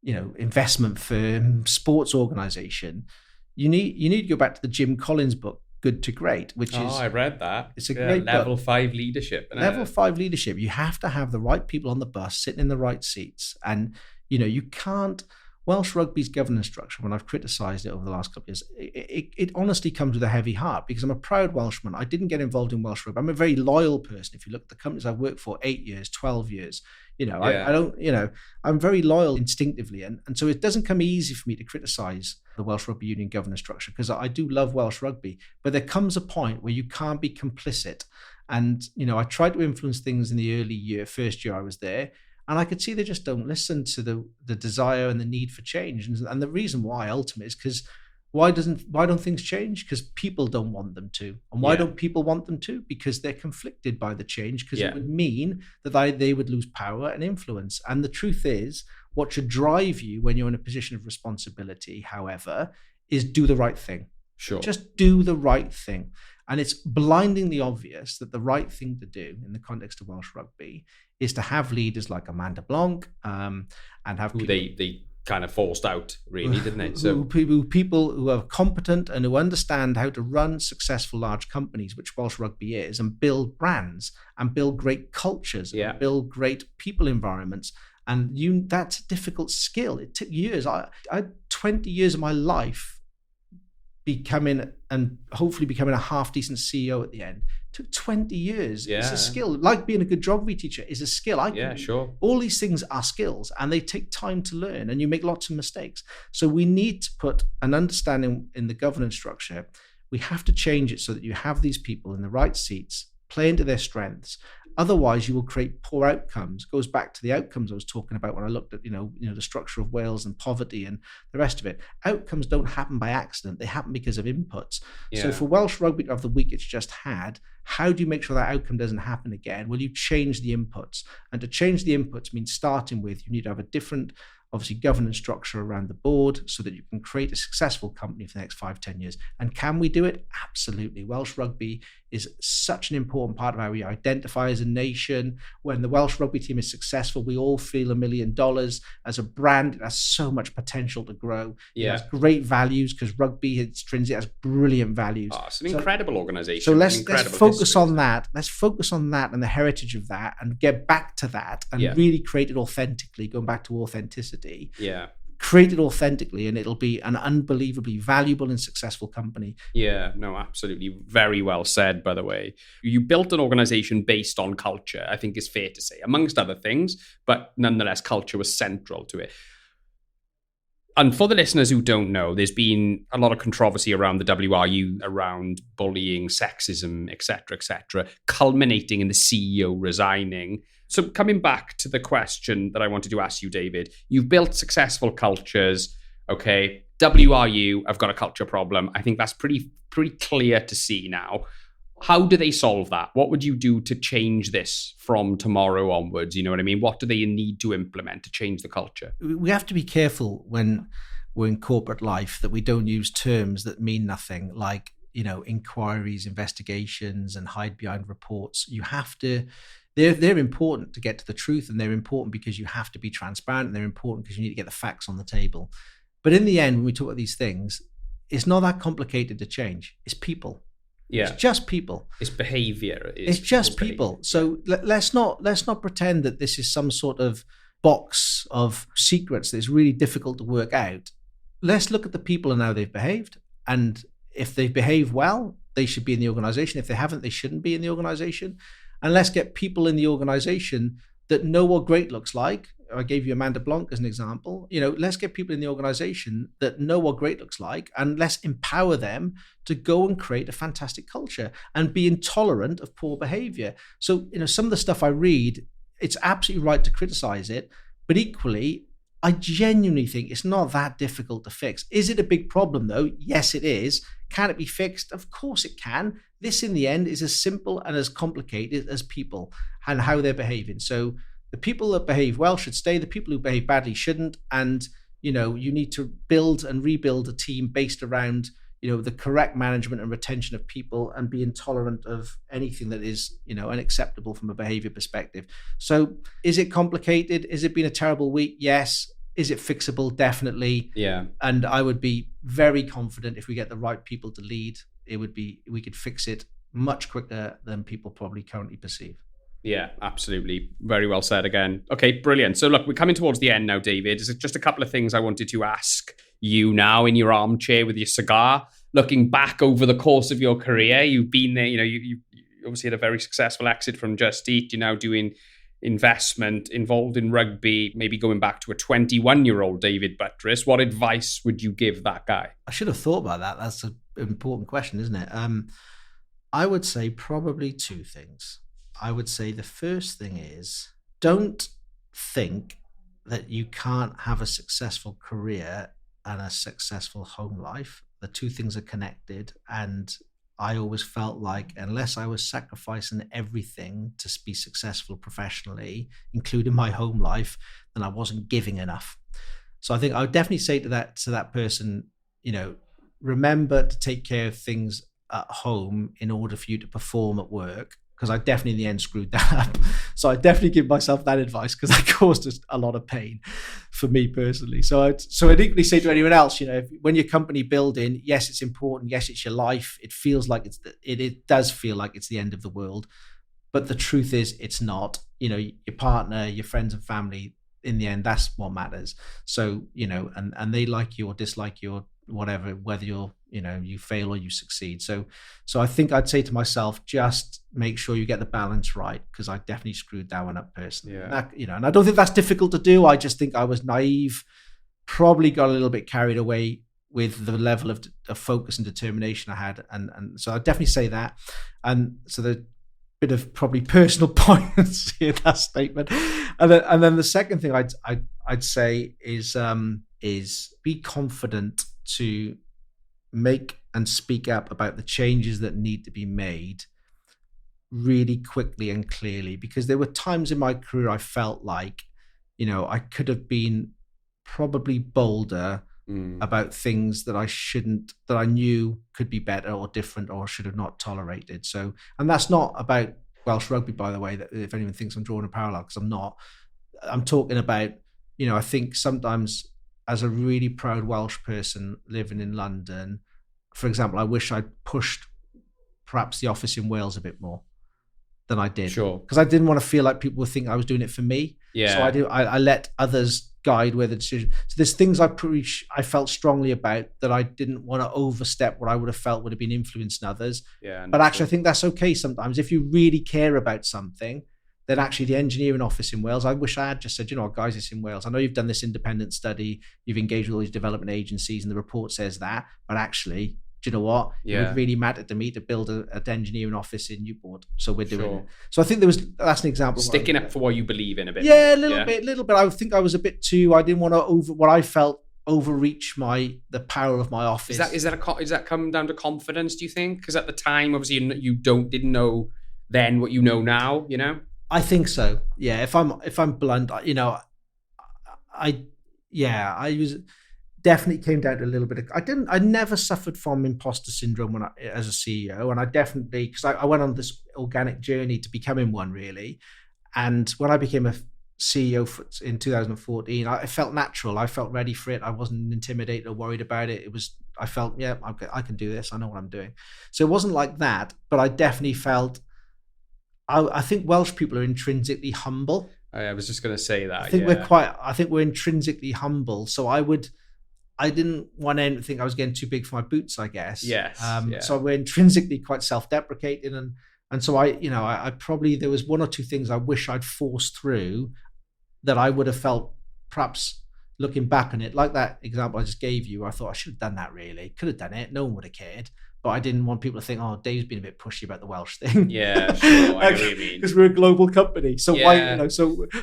investment firm, sports organization, you need to go back to the Jim Collins book, Good to Great, which is... I read that. It's a great Level book. 5 leadership. Level 5 leadership. You have to have the right people on the bus, sitting in the right seats. And, you can't... Welsh rugby's governance structure, when I've criticised it over the last couple of years, it honestly comes with a heavy heart because I'm a proud Welshman. I didn't get involved in Welsh rugby. I'm a very loyal person. If you look at the companies I've worked for, 8 years, 12 years, I don't, I'm very loyal instinctively. And so it doesn't come easy for me to criticise the Welsh Rugby Union governance structure because I do love Welsh rugby. But there comes a point where you can't be complicit. And, I tried to influence things in the first year I was there. And I could see they just don't listen to the desire and the need for change. And the reason why ultimately is because why don't things change? Because people don't want them to. And why don't people want them to? Because they're conflicted by the change, because it would mean that they would lose power and influence. And the truth is, what should drive you when you're in a position of responsibility, however, is do the right thing. Sure. Just do the right thing. And it's blindingly obvious that the right thing to do in the context of Welsh rugby is to have leaders like Amanda Blanc and have who they kind of forced out, really, didn't they? So people who are competent and who understand how to run successful large companies, which Welsh rugby is, and build brands and build great cultures and build great people environments. And that's a difficult skill. It took years. I had 20 years of my life becoming a half decent CEO at the end. It took 20 years. Yeah. It's a skill. Like being a good geography teacher is a skill. Sure. All these things are skills and they take time to learn, and you make lots of mistakes. So we need to put an understanding in the governance structure. We have to change it so that you have these people in the right seats, play into their strengths. Otherwise, you will create poor outcomes. It goes back to the outcomes I was talking about when I looked at, the structure of Wales and poverty and the rest of it. Outcomes don't happen by accident. They happen because of inputs. Yeah. So for Welsh rugby of the week it's just had, how do you make sure that outcome doesn't happen again? Well, you change the inputs. And to change the inputs means starting with, you need to have a different, obviously, governance structure around the board so that you can create a successful company for the next 5-10 years. And can we do it? Absolutely. Welsh rugby is such an important part of how we identify as a nation. When the Welsh rugby team is successful, we all feel $1 million. As a brand, it has so much potential to grow. Yeah. It has great values because rugby intrinsic has brilliant values. Oh, it's an incredible organization. So let's focus on that. Let's focus on that and the heritage of that and get back to that and really create it authentically, going back to authenticity. Yeah. Create it authentically and it'll be an unbelievably valuable and successful company. Yeah, no, absolutely. Very well said, by the way. You built an organization based on culture, I think is fair to say, amongst other things, but nonetheless, culture was central to it. And for the listeners who don't know, there's been a lot of controversy around the WRU, around bullying, sexism, etc., culminating in the CEO resigning. So coming back to the question that I wanted to ask you, David, you've built successful cultures. Okay, WRU, I've got a culture problem. I think that's pretty clear to see now. How do they solve that? What would you do to change this from tomorrow onwards? You know what I mean? What do they need to implement to change the culture? We have to be careful when we're in corporate life that we don't use terms that mean nothing, like, inquiries, investigations, and hide behind reports. You have to... They're important to get to the truth, and they're important because you have to be transparent, and they're important because you need to get the facts on the table. But in the end, when we talk about these things, it's not that complicated to change. It's people. Yeah. It's just people. It's behavior. It's just people. So let's not pretend that this is some sort of box of secrets that's really difficult to work out. Let's look at the people and how they've behaved. And if they've behaved well, they should be in the organization. If they haven't, they shouldn't be in the organization. And let's get people in the organization that know what great looks like. I gave you Amanda Blanc as an example. Let's get people in the organization that know what great looks like, and let's empower them to go and create a fantastic culture and be intolerant of poor behavior. So, some of the stuff I read, it's absolutely right to criticize it, but equally, I genuinely think it's not that difficult to fix. Is it a big problem though? Yes, it is. Can it be fixed? Of course it can. This in the end is as simple and as complicated as people and how they're behaving. So the people that behave well should stay. The people who behave badly shouldn't. And, you need to build and rebuild a team based around, the correct management and retention of people and be intolerant of anything that is, unacceptable from a behavior perspective. So is it complicated? Is it been a terrible week? Yes. Is it fixable? Definitely. Yeah. And I would be very confident if we get the right people to lead, we could fix it much quicker than people probably currently perceive. Yeah, absolutely. Very well said again. Okay, brilliant. So look, we're coming towards the end now, David. There's just a couple of things I wanted to ask you now in your armchair with your cigar. Looking back over the course of your career, you've been there, you obviously had a very successful exit from Just Eat. You're now doing investment, involved in rugby, maybe going back to a 21-year-old David Buttress. What advice would you give that guy? I should have thought about that. That's an important question, isn't it? I would say probably two things. I would say the first thing is don't think that you can't have a successful career and a successful home life. The two things are connected. And I always felt like unless I was sacrificing everything to be successful professionally, including my home life, then I wasn't giving enough. So I think I would definitely say to that person, remember to take care of things at home in order for you to perform at work. Because I definitely in the end screwed that up. So I definitely give myself that advice because that caused us a lot of pain for me personally. So I'd equally say to anyone else, when you're company building, yes, it's important. Yes, it's your life. It feels like it does feel like it's the end of the world. But the truth is it's not. Your partner, your friends and family, in the end, that's what matters. So, and they like you or dislike you or whatever, whether you fail or you succeed. So I think I'd say to myself, just make sure you get the balance right, because I definitely screwed that one up personally. Yeah. And I don't think that's difficult to do. I just think I was naive, probably got a little bit carried away with the level of focus and determination I had. And so I'd definitely say that. And so the bit of probably personal points in that statement. And then the second thing I'd say is be confident to make and speak up about the changes that need to be made really quickly and clearly, because there were times in my career I felt like, I could have been probably bolder about things that I knew could be better or different or should have not tolerated. So, and that's not about Welsh rugby, by the way, that if anyone thinks I'm drawing a parallel, because I'm not. I'm talking about, I think sometimes as a really proud Welsh person living in London, for example, I wish I'd pushed perhaps the office in Wales a bit more than I did. Sure. Because I didn't want to feel like people would think I was doing it for me. Yeah. So I let others guide where the decision. So there's things I felt strongly about that I didn't want to overstep what I would have felt would have been influencing others. Yeah. But actually, I think that's okay sometimes. If you really care about something, then actually the engineering office in Wales, I wish I had just said, guys, it's in Wales. I know you've done this independent study, you've engaged with all these development agencies and the report says that, but actually, do you know what? Yeah. It would really matter to me to build an engineering office in Newport. So we're doing it. So I think that's an example. Sticking up for what you believe in a bit. Yeah, a little bit. I think I was a bit too, I didn't want to what I felt overreach the power of my office. Is that come down to confidence, do you think? Because at the time, obviously, you didn't know then what you know now, I think so. Yeah. If I'm blunt, I was definitely came down to a little bit of, I never suffered from imposter syndrome as a CEO. And I definitely, because I went on this organic journey to becoming one really. And when I became a CEO in 2014, I felt natural. I felt ready for it. I wasn't intimidated or worried about it. I felt, I can do this. I know what I'm doing. So it wasn't like that, but I definitely felt, I think Welsh people are intrinsically humble. I was just going to say that. I think we're intrinsically humble. So I didn't want anyone to think I was getting too big for my boots, I guess. Yes. So we're intrinsically quite self-deprecating. And so I probably, there was one or two things I wish I'd forced through that I would have felt perhaps looking back on it, like that example I just gave you, I thought I should have done that really. Could have done it. No one would have cared. But I didn't want people to think, Dave's been a bit pushy about the Welsh thing. Yeah, sure. I know what you mean. Because we're a global company. So why,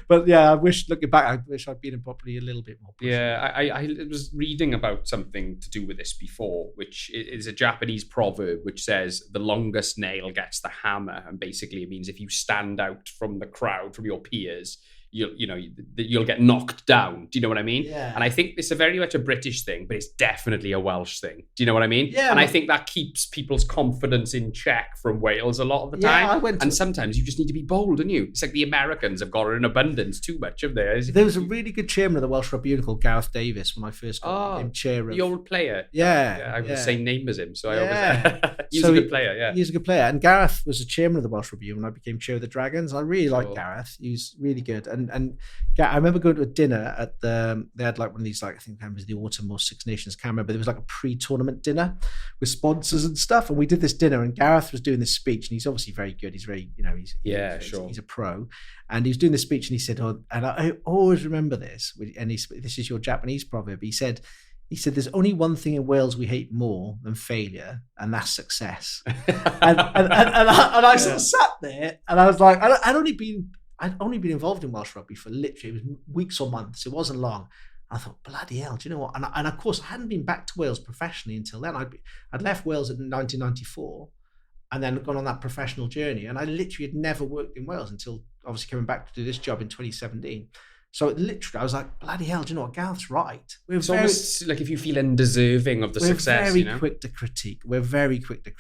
but yeah, I wish, looking back, I wish I'd been probably a little bit more pushy. Yeah, I was reading about something to do with this before, which is a Japanese proverb which says the longest nail gets the hammer. And basically it means if you stand out from the crowd, from your peers, you'll get knocked down. Do you know what I mean? Yeah. And I think it's very much a British thing, but it's definitely a Welsh thing. Do you know what I mean? Yeah. And I think that keeps people's confidence in check from Wales a lot of the time. And sometimes you just need to be bold, don't you? It's like the Americans have got it in abundance too much of theirs. There was a really good chairman of the Welsh Rugby Union called Gareth Davis when I first became chair of... the old player. Yeah. I have the same name as him, so I always... He's a good player, yeah. He's a good player. And Gareth was the chairman of the Welsh Rugby Union when I became chair of the Dragons. I really liked Gareth. He was really good. And I remember going to a dinner at they had like one of these, like, I think it was the Autumn or Six Nations, can't remember. There was like a pre-tournament dinner with sponsors and stuff. And we did this dinner and Gareth was doing this speech and he's obviously very good. He's very, he's a pro. And he was doing this speech and he said, and I always remember this, and this is your Japanese proverb. He said, there's only one thing in Wales we hate more than failure, and that's success. and I sort of sat there and I was like, I'd only been I'd only been involved in Welsh rugby for literally, it was weeks or months. It wasn't long. I thought, bloody hell, do you know what? And of course, I hadn't been back to Wales professionally until then. I'd left Wales in 1994 and then gone on that professional journey. And I literally had never worked in Wales until obviously coming back to do this job in 2017. So literally, I was like, bloody hell, do you know what? Gareth's right. It's almost like if you feel undeserving of the success. We're very quick to critique.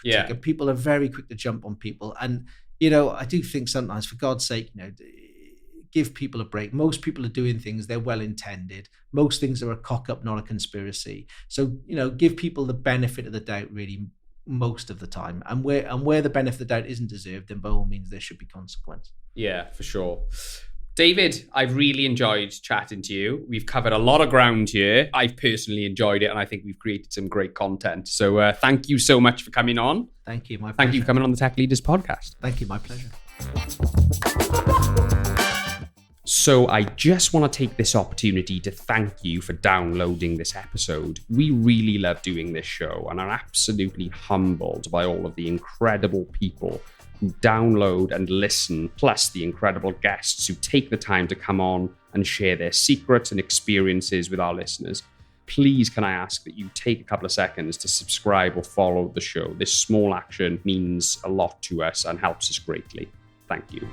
Yeah. And people are very quick to jump on people. And, you know, I do think sometimes, for God's sake, you know, give people a break. Most people are doing things, they're well-intended. Most things are a cock-up, not a conspiracy. So, you know, give people the benefit of the doubt, really, most of the time. And where the benefit of the doubt isn't deserved, then by all means, there should be consequence. Yeah, for sure. David, I've really enjoyed chatting to you. We've covered a lot of ground here. I've personally enjoyed it, and I think we've created some great content. So thank you so much for coming on. Thank you, my pleasure. Thank you for coming on the Tech Leaders podcast. Thank you, my pleasure. So I just want to take this opportunity to thank you for downloading this episode. We really love doing this show and are absolutely humbled by all of the incredible people who download and listen, plus the incredible guests who take the time to come on and share their secrets and experiences with our listeners. Please, can I ask that you take a couple of seconds to subscribe or follow the show? This small action means a lot to us and helps us greatly. Thank you.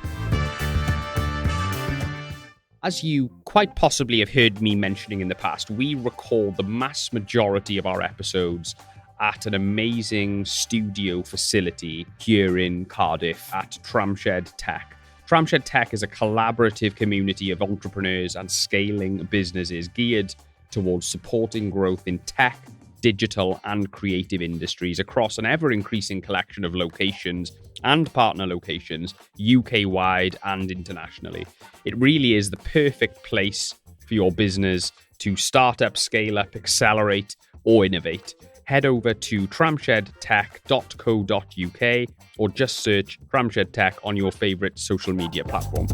As you quite possibly have heard me mentioning in the past, we record the mass majority of our episodes at an amazing studio facility here in Cardiff at Tramshed Tech. Tramshed Tech is a collaborative community of entrepreneurs and scaling businesses geared towards supporting growth in tech, digital and creative industries across an ever-increasing collection of locations and partner locations, UK-wide and internationally. It really is the perfect place for your business to start up, scale up, accelerate, or innovate. Head over to tramshedtech.co.uk or just search Tramshed Tech on your favorite social media platform.